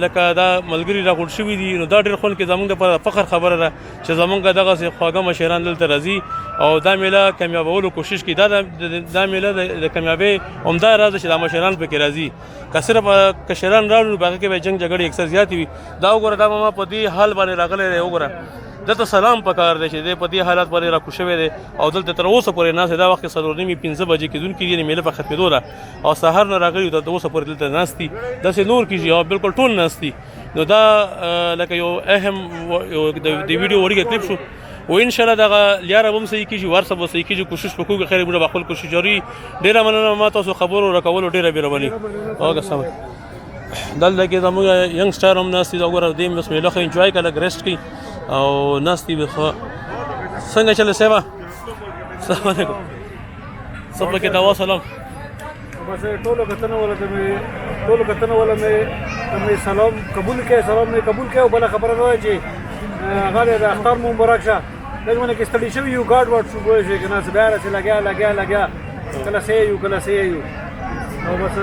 لکه دا ملګری را غوړ شوی دي نو دا ډېر خلک زمونږ لپاره فخر خبره ده چې زمونږ دغه خواږه مشران دلته راځي او دا میله کامیابولو کوشش کوي دا میله د کامیابی عمده راز چې د مشران پکې راځي که صرف کشران راړو باقي کې به جنگ جګړې اکثر زیات وي دا وګوره دا ما په دې حال باندې راغلی دی وګوره دته سلام پکار دی چې په دې حالت باندې را کوشوي دی او دلته تر اوسه پورې ناس دا وخت 3:30 بجې کېدون کې دی میله په ختمېدو ده او سحر نه راغلی د اوسه پورې دلته ناستي داسې نور کیږي او بالکل ټول ناستي نو دا لکه یو اهم د ویډیو وړي کلیپ شو او ان شاء الله دا لیاره هم صحیح کیږي ورسره به صحیح کیږي کوشش وکړو خیر موږ خپل کوشش جاری ډیره مننه ما تاسو خبرو راکول ډیره بیرونی اوګه سم دلته کې زموږ ینګ سټار هم ناستي دا وګوره دیم بسم الله خو انجوای کړه ریسټ کی او ناستي به څنګه چله سیوا السلام علیکم څه پکې دوا سلام بس ټولو کتنه ولا مې سلام قبول کړي سلام مې قبول کړي او بل خبره ده چې هغه د اختر مبارک شه دغه باندې کې ستړي شوی یو ګاډ ورټ شو ګوي چې کنه سباره چې لګیا کله سې یو او بس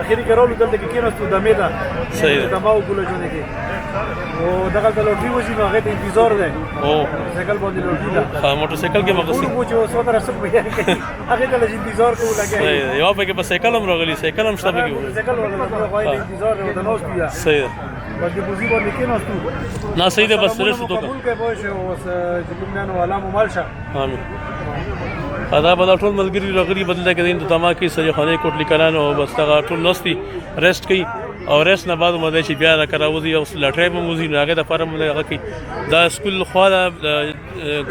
اخیری کارولو دلته کې کېناستو دمې ده صحیح ده دماغ ګوله جوړه کې او دغه د لوټري وځي نو هغه ته انتظار ده او سایکل باندې لوټري ده ها موټر سایکل کې مغسي ټول چې اوس وته رسب بیا هغه ته لږ انتظار کوو لګیا صحیح یو پکې بس سایکل هم راغلی سایکل هم شته پکې سایکل ولا غواړي انتظار ده نو بیا صحیح ده بس د بوزي باندې کېناستو نه صحیح ده بس سره شو تو قبول کې پوه شو اوس چې کوم نه ولا مال شه امين ادا بل ټول ملګری راغلي بدل کې دین د تما کې سړي خانه کوټلی کلان او بس تا ټول نستی ریسټ کوي او ریسټ نه بعد مده چې بیا را کراوځي او لټري به موزي هغه د فارم نه هغه کې دا سکول خو دا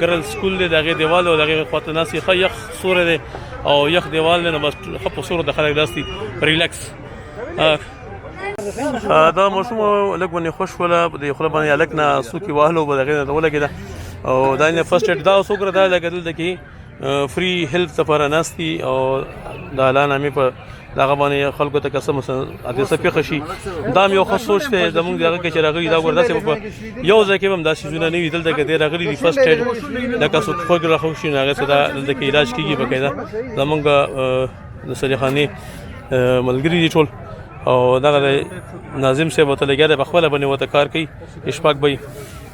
ګرل سکول دی دغه دیوال او دغه خاطر ناسي خيخ سوره دی او یخ دیوال نه بس خپ سوره د خلک داسي ریلیکس دا موسم لګونه خوش ولا د خپل باندې الک نه سوکي واهلو بدغه نه ولګیدا او دا نه فرست ایډ دا سوکره دا لګیدل دکی فری هیلث لپاره ناستي او دا اعلان مې په دغه باندې خلکو ته قسم اته سپي خشي دا یو خصوص ته زمونږ دغه کې راغلي دا وردا سه په یو ځکه هم دا شیزونه نه ویدل دغه دی راغلي دی فرست ایډ د کسو خوګ راخو شي نه هغه صدا د علاج کیږي بقاعده زمونږ د سلیخاني ملګری دي ټول او دغه ناظم صاحب ته لګیاره په خپل باندې وته کار کوي اشفاق بھائی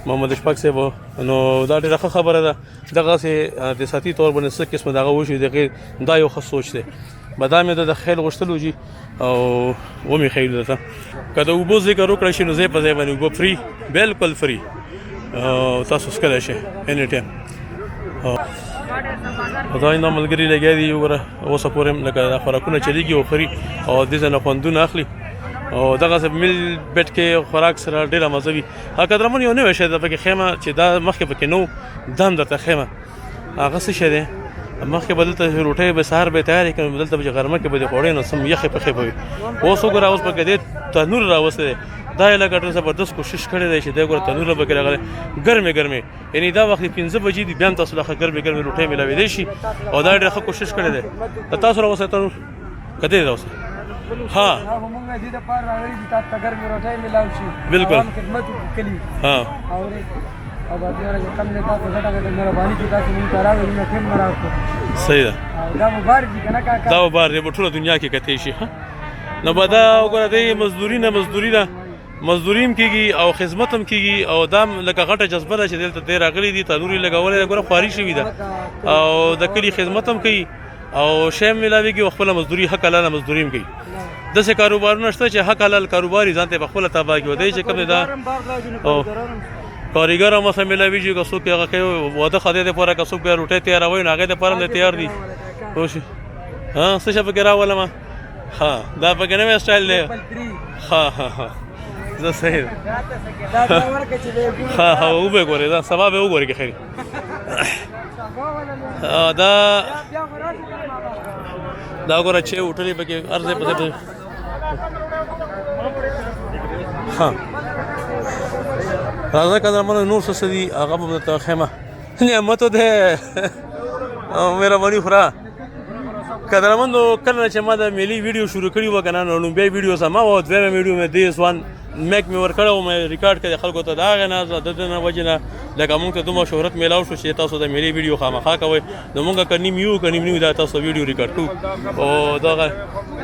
محمد اشفاق صاحب نو دا ډیره خبره ده دغه سه د ساتي تور باندې څه قسم دغه وشي دغه دا یو خاص سوچ ده بادامه د خیل غشتلو جی او و می خیل ده کله وبو ذکر وکړ شي نو زه په ځای باندې وبو فری بالکل فری تاسو سکل شي اني ټایم دا نه ملګری لګیا دی وره اوسه پورم لکه خوراکونه چلیږي او خري او د ځنه خوندونه اخلي او دغه مل بیت کې خوراک سره ډیره مزه وي هغه درمن یو نه وشه د پکې خیمه چې دا مخکې پکې نو دم درته خیمه هغه څه شه ده مخکې بدلته روټي به سهار به تیاری کړم بدلته به غرمه کې به خوړې نو سم یخې پخې به اوس وګوره اوس پکې د تنور راوسته دا لکه ډېر زبردست کوشش کړی دی چې دا ګور تنور به کې راغله ګرمه یعنی دا وخت 15 بجې دی بیا تاسو له ګرمه روټي ملاوي دی شي او دا ډېر کوشش کړی دی تاسو راوسته تنور کده راوسته ها موږ دې د پاره راغلي دي تاسو ګرمه روټي ملاوي شي بالکل خدمت وکړي ها او دا ډېر کم نه تاسو غټه مهرباني چې تاسو موږ راغلي نه کوم راځو صحیح ده دا مبارک دي کنه کاکا دا مبارک په ټوله دنیا کې کته شي نو بدا وګوره دې مزدوري ده مزدوریم کیږي او خدمتم کیږي او دام لکه غټه جذبه ده چې دلته ډیر راغلي دي تنوري لګولې وګوره خواري شوی ده او د کلی خدمتم کوي او شیم ملاويږي او خپل مزدوري حق حلال مزدوریم کوي دغه کاروبارونه شته چې حق حلال کاروباري ځانته په خپل تابع کوي دی چې کوم ده او کاریګر هم سم ملاويږي که څوک هغه کوي واده خدای دې پوره که څوک به روټي تیاروي هغه دې پرم تیار دي خوش ها څه شپ کې راولم ها دا په کنه سټایل دی ها زه صحیح ها وګورئ ګورئ دا سبا به وګورئ کې خیر دا ګوره چې وټلې پکې ارزه پته ها راځه کله مونږ نور څه دي هغه په ته خیمه نعمت ده میرا باندې خورا کله مونږ کله چې ما د ملي ویډیو شروع کړی و کنه نو به ویډیو سم او دویمه ویډیو مې دیس وان میک می ور کړو مې ریکارډ کړی خلکو ته دا غنه د دنه وجنه لکه مونږ ته دومره شهرت میلاو شو چې تاسو د ملي ویډیو خامخا کوي نو مونږ کني میو دا تاسو ویډیو ریکارډ کو او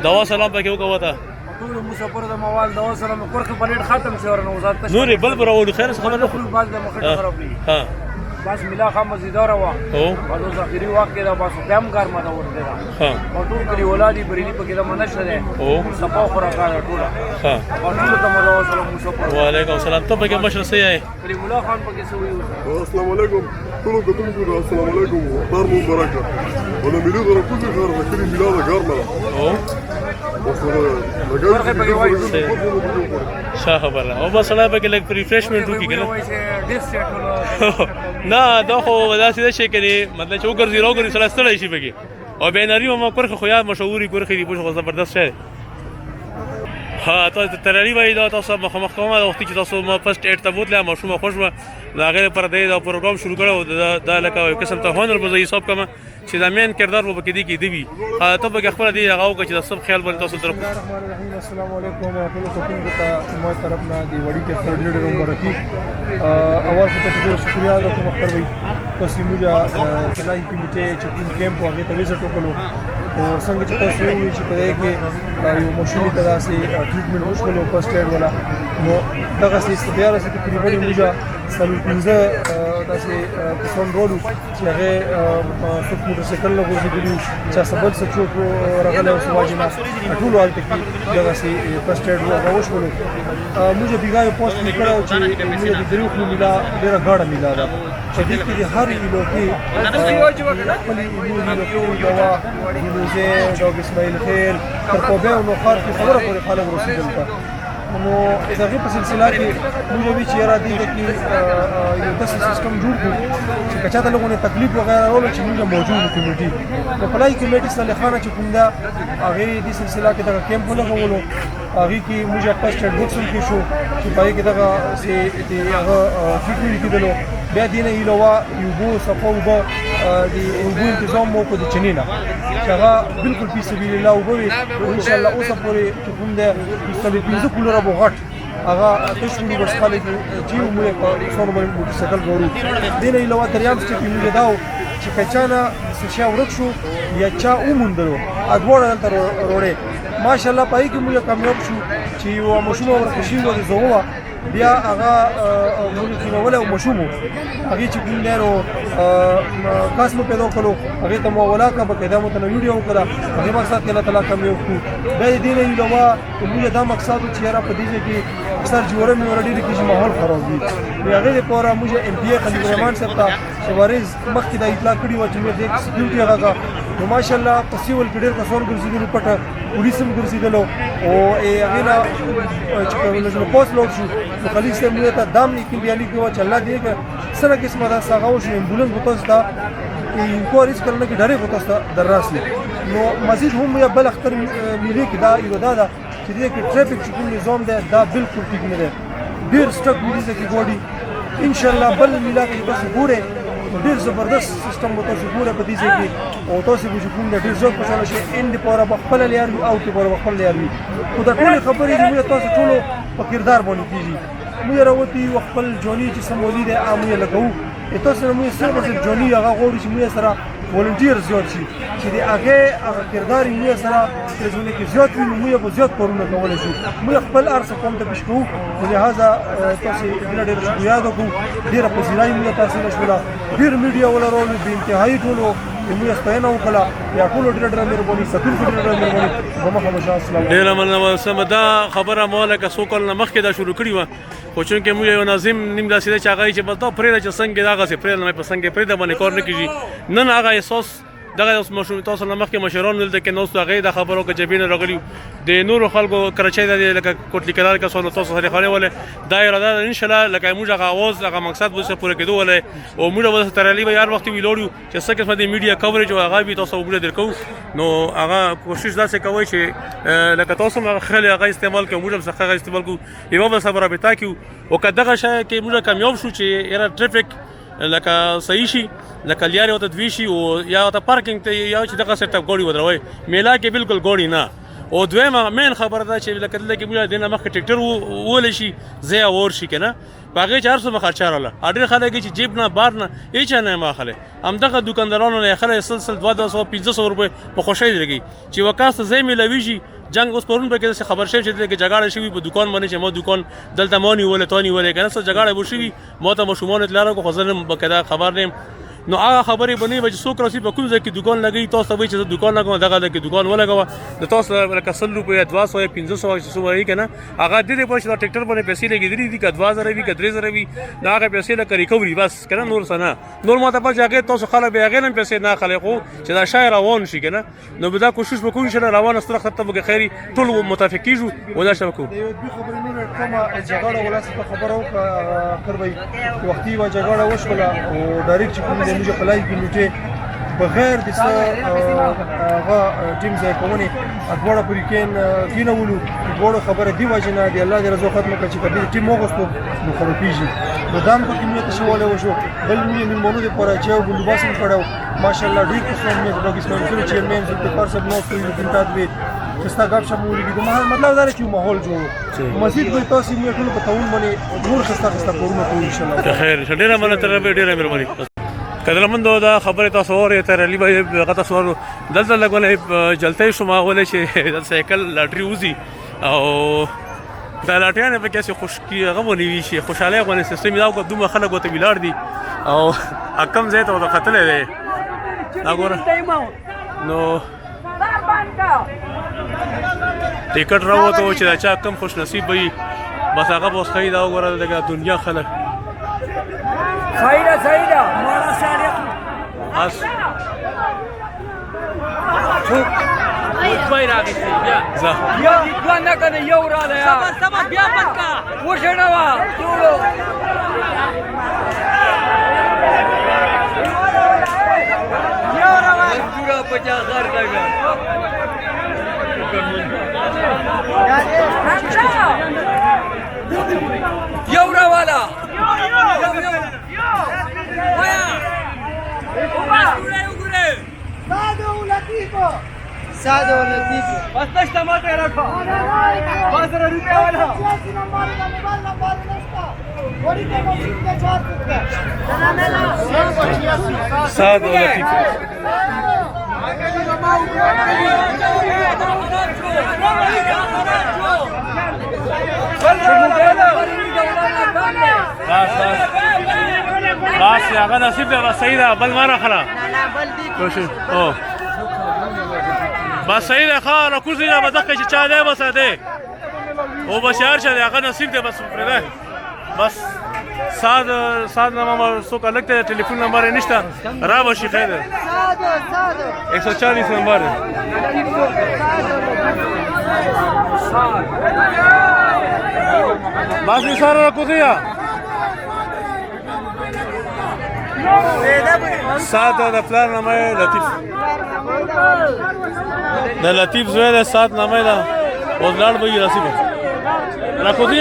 دا سلام پکې وکوته ټول مسافر د موال دا سره قرخ پلیټ ختم شو ورنه وزات نور بل برو خیر خبره خپل باز د مخه خراب دي ها بس ملا خام مزیدار وا او بعد ظاهري واقع دا بس دم ګرمه دا ورته دا ها ټول کلی ولادي بریلی پکې دا منشه ده او صفا خوراکه ټول ها ټول ته مو سلام مسافر وعلیکم السلام ته پکې مشر سي اي کلی مولا خان پکې سوي السلام علیکم ټول کتونکو السلام علیکم اختر مبارک ولا ملي غره كل غره ذكري ميلاد ګرمه او ورخه پکې وایي ښه خبره او بس لا پکې لګ ریفریشمنت وکړي کنه نه دا خو داسې شي کني مطلب چې وګرځي سره ستړی شي پکې او بیناري ما کورخه خو یا مشهوري کورخه دی بوش زبردست شه ها تاسو ترری وای دا تاسو مخ کومه د وخت چې تاسو ما فرست ایډ ته بوتله مشومه خوشمه دا غیر پر د پروګرام شروع کړو دا لکه یو قسم ته هنر به حساب کوم چې دا مین کردار به کې دی ته به خپل دی هغه او چې د سب خیال باندې تاسو طرف السلام علیکم ټول کوونکو ته ما طرف نه دی وړي کې ثرډ ډیر مبارکي اول څه ته شکریا ادا کوم اختر وي تاسو موږ کلای کمیټه چې کوم کیمپ هغه ته وزټ وکړو او څنګه چې تاسو ویل چې په دې کې یو مشهور تداسي ټریټمنټ وشولو فرست ایډ ولا نو دغه څه استبیار څه تقریبا موږ سلو پنځه داسې قسم رولو چې هغه څوک موټرسایکل نه غورځېدلي چا سبب څه چوټ راغلی او سواجې نه ټولو هلته کې دغسې فرست ایډ هغه وشولو موږ بیګا یو پوسټ مې کړی چې موږ د دریوخلو میله ډېره ګاډه میله ده چې دې کې د هر ایلو کې خپلې ایلو کې دوا ګلوزې ډاګ اسماعیل خیل تر کوبې او نوخار کې خبره پورې خلک رسېدل ته نو د هغې په سلسله کې موږ وی چې یاره دې کې یو داسې سیسټم جوړ کړو چې که چاته لږونه تکلیف وغیره راوړو چې موږ موجود وو کمیټي نو پلای کمیټي صالح خانه چې کوم ده هغې دې سلسله کې دغه کیمپ ولګولو هغې کې موږ فرست ایډ بوکس هم کېښو چې په هغې کې دغه د هغه ټریټمنټ کېدلو بیا دې نه علاوه اوبو صفا اوبه د اوبو انتظام مو وکړو د چینې نه چې هغه بالکل فی سبیل الله اوبه وي انشاءالله اوسه پورې چې کوم دی څلور پنځه کولره به غټ هغه تش کړو بس خلک چې موږ په څونو باندې موټرسایکل ګورو دې نه علاوه دریم سټپ موږ دا و چې که چا نه څه شی ورک شو یا چا وموندلو دواړه دلته روړې ماشاءالله په هغې کې موږ کامیاب شو چې یوه ماشومه ورکه شوې وه د زغو وه بیا هغه موږ کینولی او ماشوم و هغې چې کوم دی نو کاس مو پیدا کړلو هغې ته مو ولاکه باقاعده مو ته ویډیو وکړه هغې مقصد کې الله تعالی کامیاب کړو بیا د دې نه علاوه موږ دا مقصد و چې یاره په دې ځای کې اکثر جوړه مې ور ډېرې کېږي ماحول خراب وي نو هغې دپاره موږ ایم پي اے خلیل الرحمن صاحب ته چې وارث مخکې دا اطلاع کړې وه چې موږ د سکیورټي هغه کا نو ماشاءالله په سیول کې ډېر کسان ګرځېدلو پټه پولیس هم ګرځېدلو او هغې نه چې پوسټ لوډ شو نو خلیل صاحب موږ ته دام لیکل بیا لیکلي وه چې الله دې که څه نه قسمه داسې هغه وشو امبولنس به تاسو ته انکوار هېڅ کله نه کړي ډایرکټ به تاسو ته در راسي نو مزید هم یا بل اختر میلې کې دا یوه دا ده چې دې کې ټرافیک چې کوم نظام دی دا بالکل ټیک نه دی ډېر سټک ولیزه کې ګوډي انشاءالله بل میله کې تاسو ګورئ ډېر زبردست سیستم به تاسو ګوره په دې ځای کې او تاسو به چې کوم دی ډېر زیات خوشحاله شئ ان دپاره به خپله لیار وي او دپاره به خپل لیار وي خو دا ټولې خبرې دي موږ تاسو ټولو په کردار باندې کېږي موږ راوتي یو خپل جوني چې سمولي دی هغه موږ لګوو تاسو نه موږ صرف صرف جوني هغه غواړو چې موږ سره والنټیر زیات شي چې د هغې هغه کردار یې موږ سره تلویزیون کې زیات وي نو موږ به زیات کارونه کولی شو موږ خپل هر څه قوم ته پیش کوو نو لهذا تاسې ډېره ډېره شکریه ادا کوو ډېره پذیرایي موږ تحصیله شوله ډېر میډیا ولرولو بې انتهایي ټولو موږ ستاینه وکړه یا ټولو ډېره ډېره مهرباني سفیرکو ډېره ډېره مهرباني زما خاموشه السلام ډېره مننه سمه دا خبره ما لکه څو کلونه مخکې دا شروع کړې وه خو چونکې موږ یو ناظم نیم داسې دی چې هغه یې چې بس دا پرېږده چې څنګه دغسې پرېږده مې په څنګه پرېږده باندې کار نه کېږي نن هغه احساس دغه ماشوم تاسو نه مخکې مشران دلته کې ناست هغې دا خبرو که جبینه راغلي د نورو خلکو کراچۍ د لکه کوټلي کلال کسانو تاسو سره خانې ولې دا اراده ده انشاءالله لکه موږ هغه اواز هغه مقصد به پوره کېدو ولې او موږ به ترالي به هر وخت ویلوړو چې څه قسمه د میډیا کوریج او هغه به تاسو موږ درکو نو هغه کوشش داسې کوئ چې لکه تاسو هغه خلک هغه استعمال کوي موږ هم څخه هغه استعمال کوو یوه بل سره رابطه کوو او که دغه شی کې موږ کامیاب شو چې یاره ټریفیک لکه صحیح شي لکه لیارې ورته دوی شي او یا ورته پارکینګ ته یا چې دغه سیټ اپ ګاډي ودروئ میله کې بالکل ګاډي نه او دویمه مین خبره ده چې لکه دلته کې موږ دې نه مخکې ټریکټر وولی شي ځای اور شي که نه په هغې چې هر څومره خرچه راغله ډېر خلک چې جیب نه بار نه هېچا نه یې ماخلی همدغه دوکاندارانو نه یې خلک سل 200 500 روپۍ په خوښۍ درکوي چې یوه کس ته ځای میلاویږي جنګ اوس پرون پکې داسې خبر شوی چې دلته کې جګړه شوي په دوکان باندې چې ما دوکان دلته ما نیولی تا نیولی که نه څه جګړه به شوي ما ته ماشومانو اطلاع راکړو خو زه نه باقاعده خبر نه یم نو هغه خبرې به نه وي چې څوک راسي په کوم ځای کې دوکان لګوي تاسو ته وایي چې زه دوکان لګوم دغه ځای کې دوکان ولګوه د تاسو لکه 100 روپۍ 200 یا 500 چې څه وایي که نه هغه دې دپاره چې دا ټریکټر باندې پیسې لګېدلي دي که 2000 وي که 3000 وي د هغه پیسې لکه ریکوري بس که نه نور څه نه نور ما ته پته چې هغې تاسو خلک به هغې نه هم پیسې نه اخلئ خو چې دا شی روان شي که نه نو به دا کوشش به کوو انشاءالله روانه ستر اختر ته به خیري ټول متفق کېږو او دا شی به کوو د یو دوی خبرې نور کومه جګړه ولاسه ته خبره وکړه اخر به وختي یوه جګړه وشوله او ډایرکټ چې کوم دی موږ په لایو کې بغیر د څه هغه ټیم ځای کوونې دواړه پورې کېنولو دواړو خبره دې وجې نه د الله د رضا ختمه کړه چې که دې ټیم واغوستو نو خرابېږي نو دا هم پکې مې تشولی وشو بل مې مېلمنو دپاره چې یو بندوبست مې کړی و ماشاءالله ډېر خوشحال مې ډاکټر اسماعیل خیل چیرمین ذوالفقار صاحب ناست وي تینتاد وي ښایسته ګپ شپ مو ولیدو مطلب دا دی چې یو ماحول جوړ و مزید به تاسې مې ټولو په تعاون باندې نور ښایسته ښایسته کارونه کوو انشاءالله خیر ډېره مننه طرفه ډېره مهرباني قدرمندو دا خبرې تاسو اورئ تر علي بھائی هغه تاسو اورو دلته لږ ولې جلتی شوم هغه ولې چې د سایکل لاټري وځي او دا لاټریانې پکې چې هغه ونیوي شي خوشحالۍ غوندې سیستم یې دا وکړه دومره خلک ورته ولاړ دي او کم ځای ته ورته ختلی دی دا ګوره نو ټیکټ راووتو چې دا چا کم خوش نصیب به وي بس هغه به اوس ښایي دا وګوره دغه دنیا خلک سایده مالا شارق بس وای راغی بیا زه بیا دې دوه نه کنه یو راله یا سبا بیا پکا وښړوا ټولو یو راوړ پورا 50,000 لګا یو راوالا ساده و لطیف بس نشته ماته راکړه 15 روپیا والا ساده و لطیف بس هغه نصیب دی بس صحیح ده بل ما راخله او بس صحیح ده ښه راکوزي ده به دقه چې چا دی بس دی او بس هر چا دی هغه نصیب دی بس پرېږده بس ساد نامه څوک هلک دی ټلیفون نمبر یې نشته را به شي خیر دی 140 نمبر دی بس می سارا راکوزي یا ساده د پلار نامه لطیف د لطیف زوی د سات نامه ده اوس لاړ به یې رسیبه راکوزي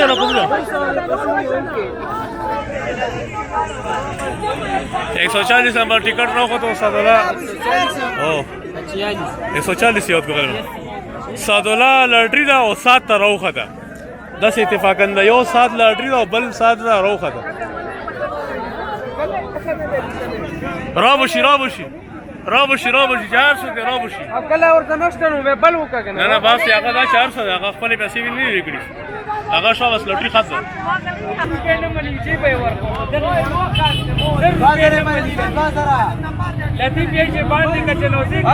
140 نمبر ټیکټ راوخته سادولا او 140 یاد کوم سادولا لاټري دا او سات ته راوخته داس اتفاقاً دا یو سات لاټري دا بل سات دا راوخته رابشي جار څه دی رابشي کله ورته نشته نو بل وکړه نه نه بس هغه دا 400 دی هغه خپل پیسې ویلې نه کړې هغه شو بس لټري خاطر کنه ملي جی به ورکو لطیف یې چې باندې کچلو دي کې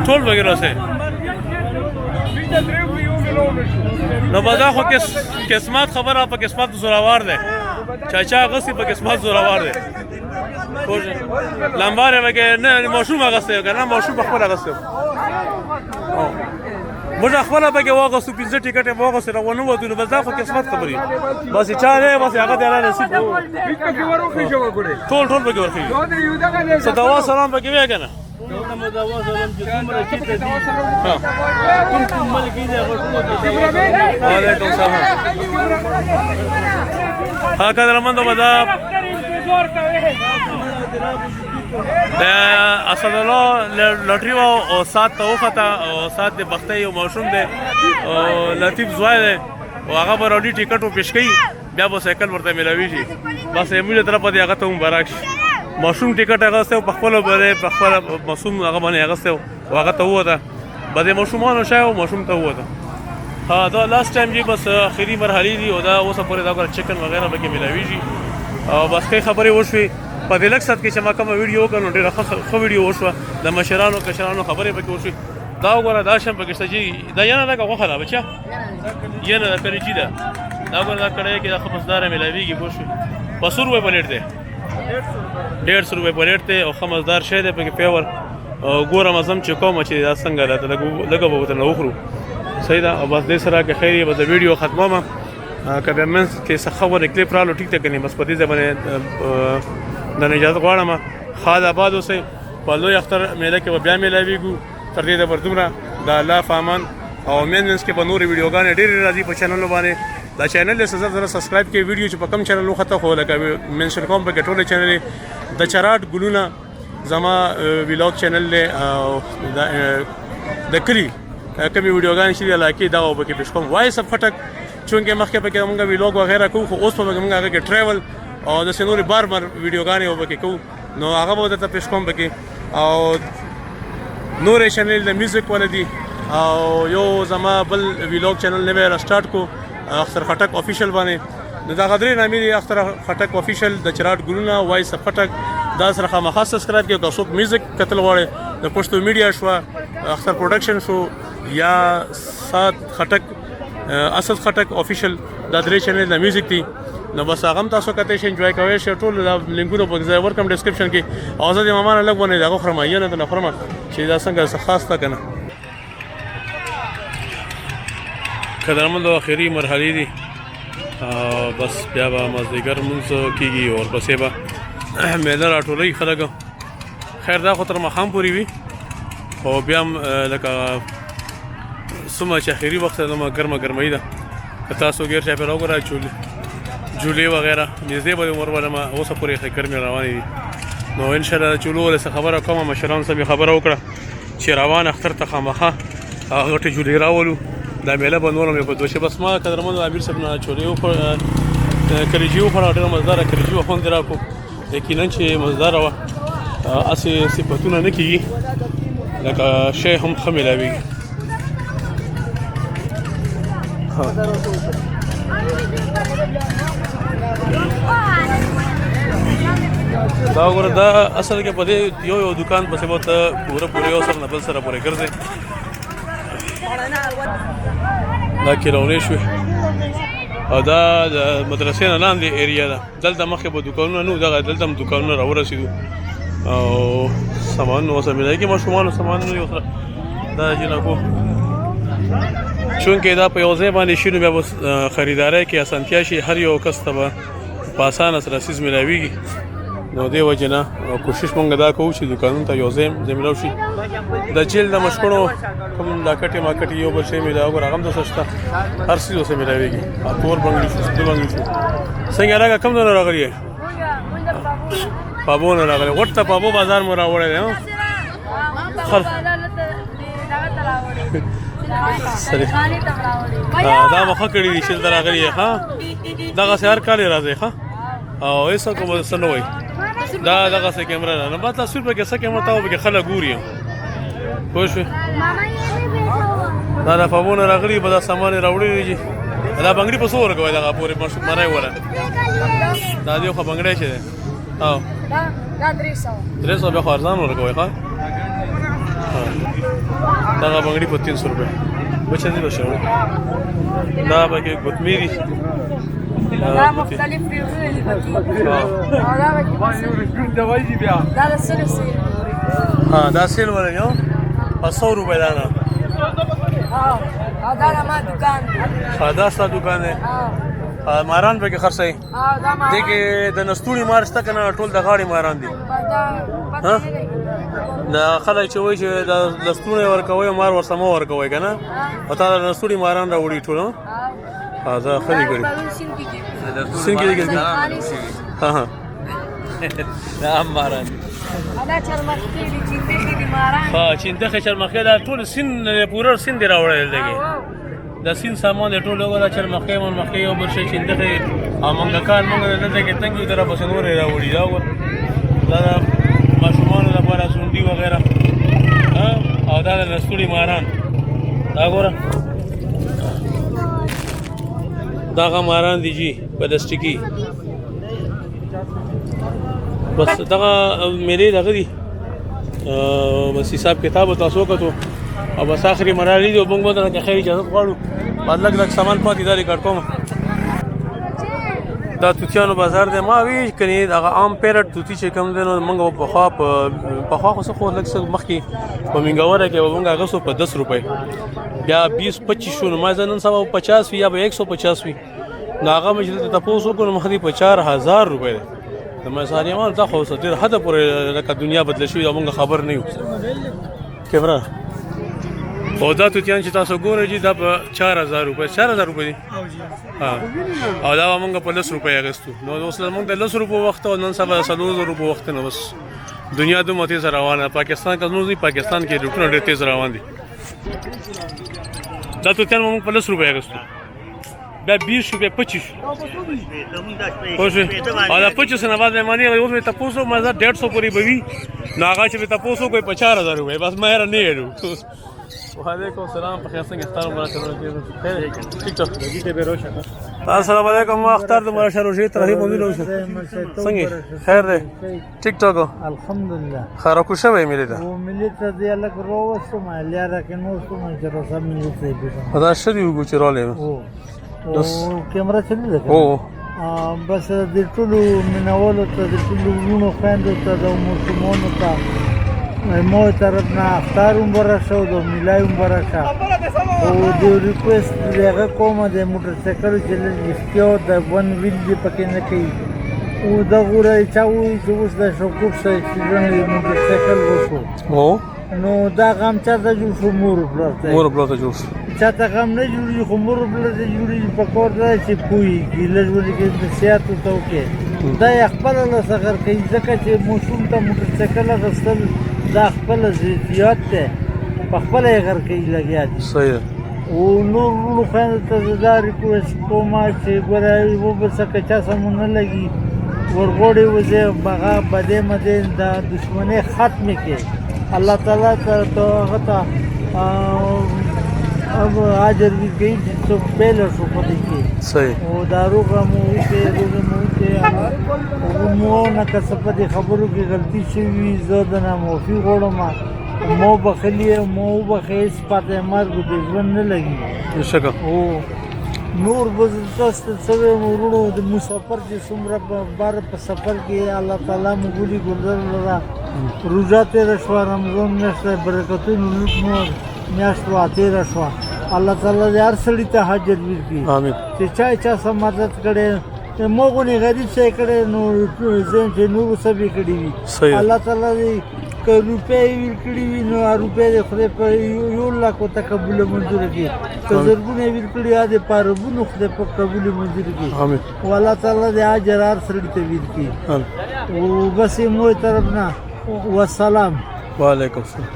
ټول وګړه سه نو بازار خو قسمت خبره په قسمت زوراوار ده چاچا غسی په قسمت زوراوار ده لمباره وګه نه ماشوم غسته کنه ماشوم خپل غسته موږ خپل بګه واغسو 15 ټیکټ واغسو روانو ودو بس دا خو قسمت خبري بس چا نه بس هغه دره نصیب ټول بګه ورخي صدوا سلام بګه وی کنه وعلیکم السلام ها قدرمندو بدا اسد الله لټری او سات ته وخته او سات د بختي او موشوم دی او لطیف زوای دی او هغه برودي ټیکټ او پیش کړي بیا به سایکل ورته ملاوي شي بس یمه طرف دی هغه ته مبارک شي موشوم ټیکټ هغه سه په خپل بره په خپل موسوم هغه باندې هغه سه هغه ته وته بده موشومانو شاو موشوم ته وته ها دا لاست ټایم جی بس اخیری مرحله دی او دا اوسه پورې دا چکن وغیرہ به کې ملاوي شي او بس کې خبري وشوي په دې لکسات کې چې ما کوم ویډیو کړو ډېر ښه ویډیو وشو د مشرانو کشرانو خبرې به کې وشوي دا وګوره دا شم پکې چې دا یا نه دا غوخه ده بچا یا نه کړی چې دا وګوره دا کړی کې د خمسدار ملاويږي وشوي 500 روپے پلیټ ده 150 روپے پلیټ ته او خمسدار شه ده پکې پیور ګوره مزم چې کوم چې دا څنګه ده لګو به نه وخرو صحیح ده او بس دې سره کې خیری به د ویډیو ختمه ما کبه من کې څه خبره کلیپ رالو ټیک ته کني بس په دې ځبنه د اجازه غواړم خالد آباد اوسه په لوی اختر میله کې بیا ملاویږو تر دې د بردومره د الله فامان او مینس کې به نورې ویډیوګانې ډېرې راځي په چینل باندې دا چینل یې زړه سبسکرایب کې ویډیو چې په کم چینل وخته خو لکه منشن کوم په ټوله چینل د چراټ ګلونه زما ویلاګ چینل له د کلی کمی ویډیوګانې چې علاقې دا وبکې پېښ کوم وایس اپ خټک چونکې مخکې پکې موږ ویلاګ وغیرہ کوو خو اوس په موږ هغه کې ټریول او د سينوري بار ویډیوګانې وبکې کوو نو هغه به ته پېښ کوم پکې او نورې چینل د میوزیک ولدي او یو زما بل ویلاګ چینل نوې را سٹارټ کو اختر خټک افیشل باندې نو دا غدري نامې دي اختر خټک افیشل د چراټ ګلونه وایس اپ خټک دا سره خامخا سبسکرایب کړئ که څوک میوزیک کتل غواړي د پښتو میډیا شو اختر پروډکشن شو یا سات خټک اسد خټک افیشل دا درې چینل د میوزیک دي نو بس هغه هم تاسو کته شي انجوای کوئ شي ټول لینکونو په ځای ورکم ډسکرپشن کې او زه د مامان لګ ونه دا خو ما نه فرما چې دا څنګه خاص تا کنه قدرمن د اخیری مرحله دي بس بیا به مازدیګر مونږ کیږي او پسې به مېله راټولې خلک خیر دا خو تر مخام پوری وي او بیا لکه سمه چې اخیری وخت د ګرمۍ ده تاسو ګیر شي په راغره جولې وغیرہ نږدې به عمر ولا ما اوسه پورې ګرمۍ روانې دي نو ان شاء الله چلو له خبره کومه مشران سمې خبره وکړه چې روان اختر ته خامخه هغه ته جولې راولو دا میله به نورم په دوشه بس ما قدرمن امیر صاحب نه چولې او کلیجیو په ډېر مزدار کلیجیو خوند راکو یقینا چې مزدار و اسې صفاتونه نه کیږي لکه شی هم خملوي دا وګوره دا اصل کې په دې یو دکان پسې به ته پوره یو سر نه بل سره پورې ګرځې دا کیلونې شوې او دا د مدرسې نه لاندې ایریا ده دلته مخکې به دوکانونه نه دغه دلته هم دوکانونه راورسېدو او سامان اوسه ملایي کې ماشومانو سامان یو سره دا جنکو چونکې دا په یو ځای باندې شي نو بیا به خریدارۍ کې اسانتیا شي هر یو کس ته به په اسانه سره څیز میلاویږي نو دې وجې نه کوشش مونږ دا کوو چې دوکانونو ته یو ځای میلاو شي د جیل د مشکونو کوم دا کټې ما کټې یو بل شی میلاو هغه هم داسې شته هر څیز اوسه میلاویږي تور بنګړي شو سپي بنګړي شو څنګه راغلی کوم ځای راغلی یې پابو نه راغلی غټ ته پابو بازار مو راوړی دی دا مخه کړي دي چې دا راغلی یې ښه دغسې هر کال یې راځي ښه او هېڅ کوم څه نه وایي دا دغسې کیمره ده نو بس تصویر پکې څه کیمره ته پکې خلک ګوري پوه شوې دا د پابو نه راغلي به دا سامان یې راوړلی دي دا بنګړي په څو ورکوئ دغه پورې منی وره دا دې خو بنګړی چې دی او دا 300 بیا خو ارزان ورکوئ ښه دغه بنګړي په 300 روپۍ بچه دې بشه دا پکې ګوتمې دي دا مختلف ډیزاین دي دا د سره سیل دا سیل ولا یو 100 روپۍ دا نه دا ما دکان دا ستا دکان دی ماران پکې خرڅوي دې کې د نستوړي مار شته که نه ټول د غاړې ماران دي دا خلک چې وایي چې د لستوڼی ورکوئ مار ورسره مه ورکوئ که نه او تا د نستوړي ماران راوړي ټول دا ښه دي کړي سیند کې دي دا هم ماران دي چینتخې چرمخې دا ټول سیند پوره سیند دې راوړی دلته کې د سیند سامان یې ټول وګوره چرمخې مرمخې یو بل شی چینتخې او منګکان موږ دلته کې تنګ یو طرف پسې نور یې راوړي دا وګوره دا د ماشومانو لپاره سونډي وغیره او دا د نستوړي ماران دا ګوره دغه ماران دي جي پلاستیکي بس دغه میلې دغه دي بس حساب کتاب تاسو وکړو او بس آخري مرحلې دي او موږ به درته خیر اجازه غواړو بعد لږ سامان پاتې دا ریکارډ کوم دا توتیانو بازار دی ما وی کني دغه عام پیرټ توتی چې کوم دی نو موږ پخوا خو څه خو لږ څه مخکې په منګوره کې به موږ اخیستو په 10 روپۍ بیا 20-25 شو نو ما نن سبا 50 وي یا به 150 وي نو هغه مې چې دلته تپوس وکړو نو مخکې په 4000 روپۍ دی د مساریمان دا خو څه ډېر حده پورې لکه دنیا بدله شوې او موږ خبر نه یو کیمره او دا توتیان چې تاسو ګورئ جی دا په 4000 روپۍ 4000 روپۍ دي او دا موږ په 10 روپۍ اغستو نو اوس موږ د 10 روپۍ وخت او نن سبا 700 روپۍ وخت نه بس دنیا د متي سره روانه پاکستان کا نو پاکستان کې ډوټونه ډېر تیز روان دي دا توتیان موږ په 10 روپۍ اغستو بیا 20 روپۍ 25 او دا 25 نه بعد مانی اوس مې تاسو مزه 150 پوری بوي ناغه چې تاسو کوئی 5000 روپۍ بس مې نه یېرو وعلیکم السلام په خیر څنګه اختر مبارک خیر ټیک ټاک السلام علیکم اختر د ماشا روزي ترحیب مونږ له څنګه خیر دی ټیک ټاک الحمدلله خیر کو شوی ملي دا و ملي ته دی الګ روسته ما لیاره کې نو څه چې روسه ملي ته دی خدا شری وګ چرالې او کیمرا چلی ده او بس د ټولو منولو ته د ټولو ورونو خویندو ته د ماشومانو ته مو طرف نه اختر مبارک شو د میلاد مبارک شه او د ریکوست دغه کومه د موټر سایکل چې لږ د ون ویل دی پکې نه کوي او د غوړی چاوي چې اوس د شوکوب سره چې موټر سایکل وشو او نو دا غم چا د جوړ شو مور بلته جوړ چا ته غم نه جوړي خو مور بلته جوړي په کور دی چې پوهېږي لږ ولې د صحت ورته وکړي دا یې خپله له سفر کوي ځکه چې ماشوم ته موټر سایکل اخیستل دا خپله زیات دی په خپله یې غر کوي لګیا دي صحیح او نور ورونو خویندو ته زه دا ریکویسټ کوم چې ګوره وبسه که چا سمون نه لګي ورغوړې وځې بغا بدې مدې دا دشمنۍ ختمې کړي الله تعالی ته هغه ته اجر ورکوي چې څوک پیله شو په دې کې صحیح او دا روغه مو وکړې مو نه که څه په دې خبرو کې غلطي شوي زه د نامعافي غواړم مو بخلي مو بخې هېڅ پاته مرګ د ژوند نه لګي بېشکه او نور به تاسو ته څه وایم وروڼو د مسافر چې څومره بار په سفر کې الله تعالی مو ګولي ګلزار لره روژه تېره شوه رمضان میاشت برکتونو لوټ نور میاشت وا تېره شوه الله تعالی دې هر سړي ته حاجت ورکړي امین چې چا څه مدد کړی مو غونې غریب څه کړی نو زه چې نورو څه به کړي وي الله تعالی دې که روپۍ ورکړي وي نو روپۍ د خدای په 1 لک ته قبوله منظوره کړي که زرګونه یې ورکړي یا د په اربونو خدای په قبوله منظوره کړي امین او الله تعالی دې اجر هر سړي ته ورکړي او بس یې مو طرف نه والسلام وعلیکم السلام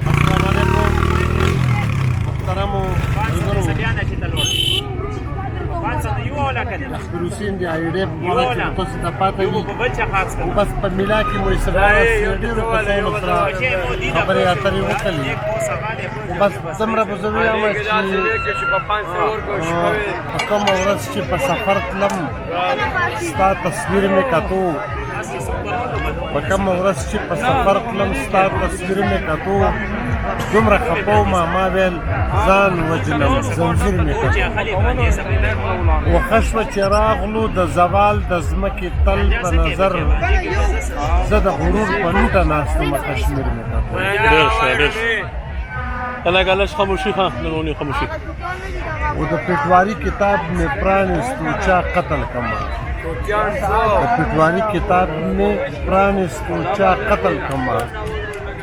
روسین دی ایډې په مالا کې تاسو ته پاتې وي او بس په میلا کې مو استفاده ډیرو کسانو سره خبرې اترې وکړې بس څومره په ضروري امر چې په کوم ورځ چې په سفر تلم ستا تصویر مې کتو په کوم ورځ چې په سفر تلم ستا تصویر مې کتو دومره خفه وم ما ویل ځان وجلم زنځیر مې کړ وښه شوه چې راغلو د زوال د ځمکې تل په نظر زه د غرور په نوټه ناست ومه کشمیر مې کړ ډېر ښه ډېر ښه لږ لږ خاموشي ښه لږ خاموشي او د پټواري کتاب مې پرانستو چا قتل کما د پټواري کتاب مې پرانستو چا قتل کما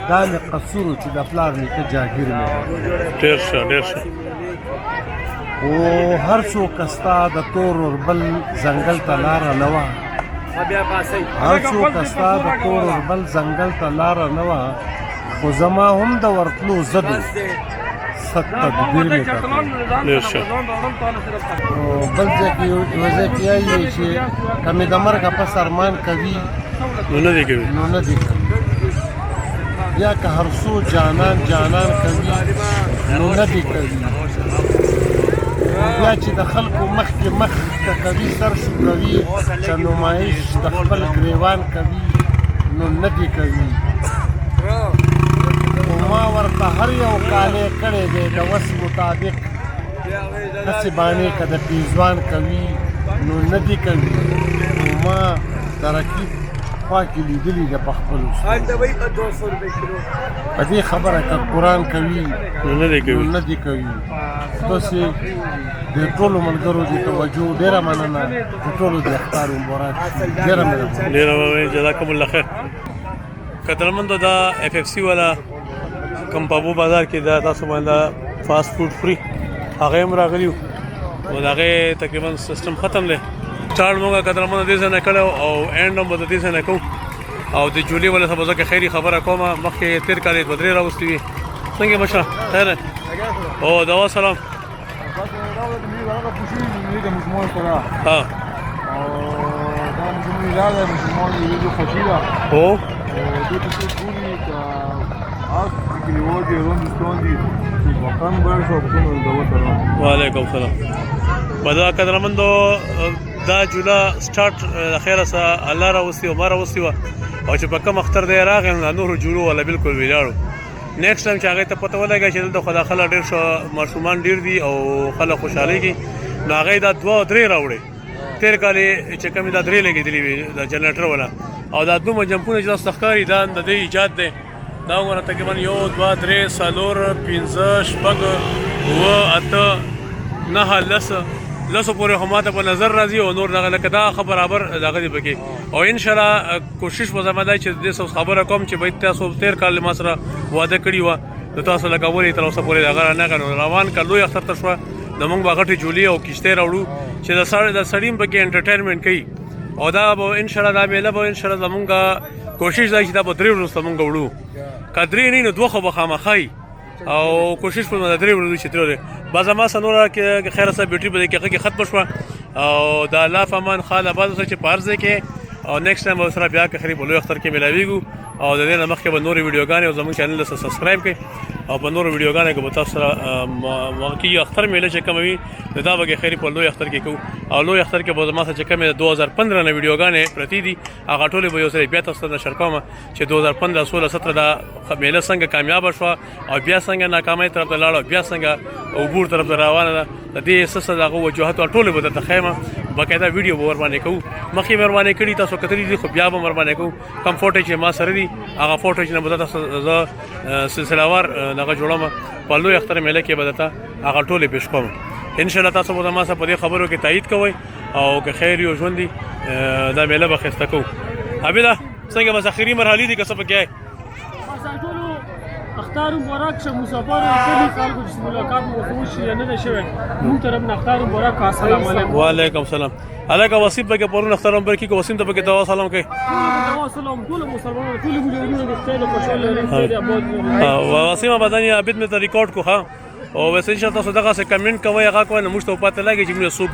دا مې قصور چې د پلار نیکه جاګیر مې ډېر ښه ډېر ښه او هر څوک ستا د تور اوربل ځنګل ته لاره نه وه هر څوک ستا د تور اوربل ځنګل ته لاره نه وه خو زما هم د ورتلو ضد ست تدبیر مې کړ ډېر ښه بل ځای کې یو ځای کې وایي چې که مې د مرګه پس ارمان کوي نو نه دی کوي نو نه دی کوي یا که هر څو جانان جانان کوي نو نه دی کوي بیا چې د خلکو مخ کې مخ ته کوي سر شوروي چې نمایش د خپل ګریوان کوي نو نه دی کوي ما ورته هر یو کالی کړی دی د وس مطابق هسې باندې که د پیزوان کوي نو نه دی کوي نو ما د رقیب خوا کې لیدلي ده په خپلو په دې خبره که قرآن کوي نو نه دی کوي نو نه دی کوي تاسې د ټولو ملګرو د توجه ډېره مننه د ټولو د اختار مبارک ډېره مننه ډېره جزاکم الله خیر قدرمندو دا اف اف سی والا کوم په ابو بازار کې دا تاسو باندې فاست فود فری هغه هم راغلی و د هغې تقریبا سیستم ختم دی سټارټ موږ قدرمنه دې ځای نه کړی او اینډ هم به د دې ځای نه کوو او د جولې ولې سبا زه خیري خبره کومه مخکې تېر کال یې دوه درې راوستې وي څنګه مشره خیر او دوا سلام ها او وعلیکم السلام بدا قدرمندو دا جولا سٹارټ د خیره سره الله راوستي او ما راوستي وه او چې په کوم اختر دی راغی نو نورو جوړو والا بالکل ویلاړو نیکسټ ټایم چې هغې ته پته ولګی چې دلته خو دا خلک ډېر ښه ماشومان ډېر دي او خلک خوشحالېږي نو هغې دا 2 او 3 راوړې تېر کال یې چې کومې دا 3 لګېدلې وي د جنریټر والا او دا دومره جمپونه چې داسې ښکاري دا د دې ایجاد دی دا وګوره تقریبا 1 2 3 4 5 6 7 8 9 لسو پورې خو ماته په نظر راځي او نور دغه لکه دا ښه برابر دغه دی پکې او انشاءالله کوشش به زما دی چې د دې خبره کوم چې باید تاسو تېر کال ما سره واده کړي وه نو تاسو لکه ولې تر اوسه پورې دغه نه کړو روان که لوی اختر ته شوه نو موږ به غټې جولې او کښتۍ راوړو چې د سړي هم پکې انټرټینمنټ کوي او دا به انشاءالله دا میله به انشاءالله زمونږ کوشش دی چې دا به 3 ورځو ته مونږ وړو که 3 نه نو 2 خو به خامخا او کوشش په د 3 ورځو چې تر بعض ما سنوره کې خیر سره بیټری په دې کې ختم شوه او د الله فمان خاله بعض چې پارځه کې او نیکسټ ټایم سره بیا که خري په لوی اختر کې ملاویږو او د دې نه مخکې به نورې ویډیوګانې او زموږ چینل ته سبسکرایب کړئ او په نورو ویډیوګانو کې به تاسو سره واقعي اختر میله چې کوم وي نو دا به خیري په لوی اختر کې کوو او لوی اختر کې به زما سره چې کومې 2015 نه ویډیوګانې پرتی دي هغه ټولې به یو ځای بیا تاسو ته نشر کوم چې 2015 16 17 دا میله څنګه کامیاب شوه او بیا څنګه ناکامۍ طرف ته لاړه بیا څنګه عبور طرف ته روانه ده د دې اساس دغه وجوهات ټولې به درته ښیم باقاعده ویډیو به ورباندې کوو مخکې مې ورباندې کړي تاسو کتلي دي خو بیا به ورباندې کوو کوم فوټو چې ما سره دي هغه فوټو چې نه به تاسو زه سلسلهوار دغه جوړم په لوی اختر میله کې به درته هغه ټولې پیش کوم انشاءالله تاسو به زما سره په دې خبرو کې تایید کوئ او که خیر یو ژوند دي دا میله به ښایسته کوو عابده څنګه بس اخري مرحلې دي که څه پکې اختار مبارک شه مسافر کلی خلکو چې ملاقات مو خوشي نه ده شوی مون طرف نه اختار مبارک السلام علیکم وعلیکم السلام علیکم وسیم به پرون اختر مبارک کو وسیم ته به دعا سلام کوي دعا سلام ټول مسلمانانو ټول ګلونو د خیر خوشاله لري آباد وسیم بدني عبد مې ریکارډ کو ها او وسې چې تاسو دغه څه کمنټ کوي هغه کوي نو مشته پته لګي چې موږ سو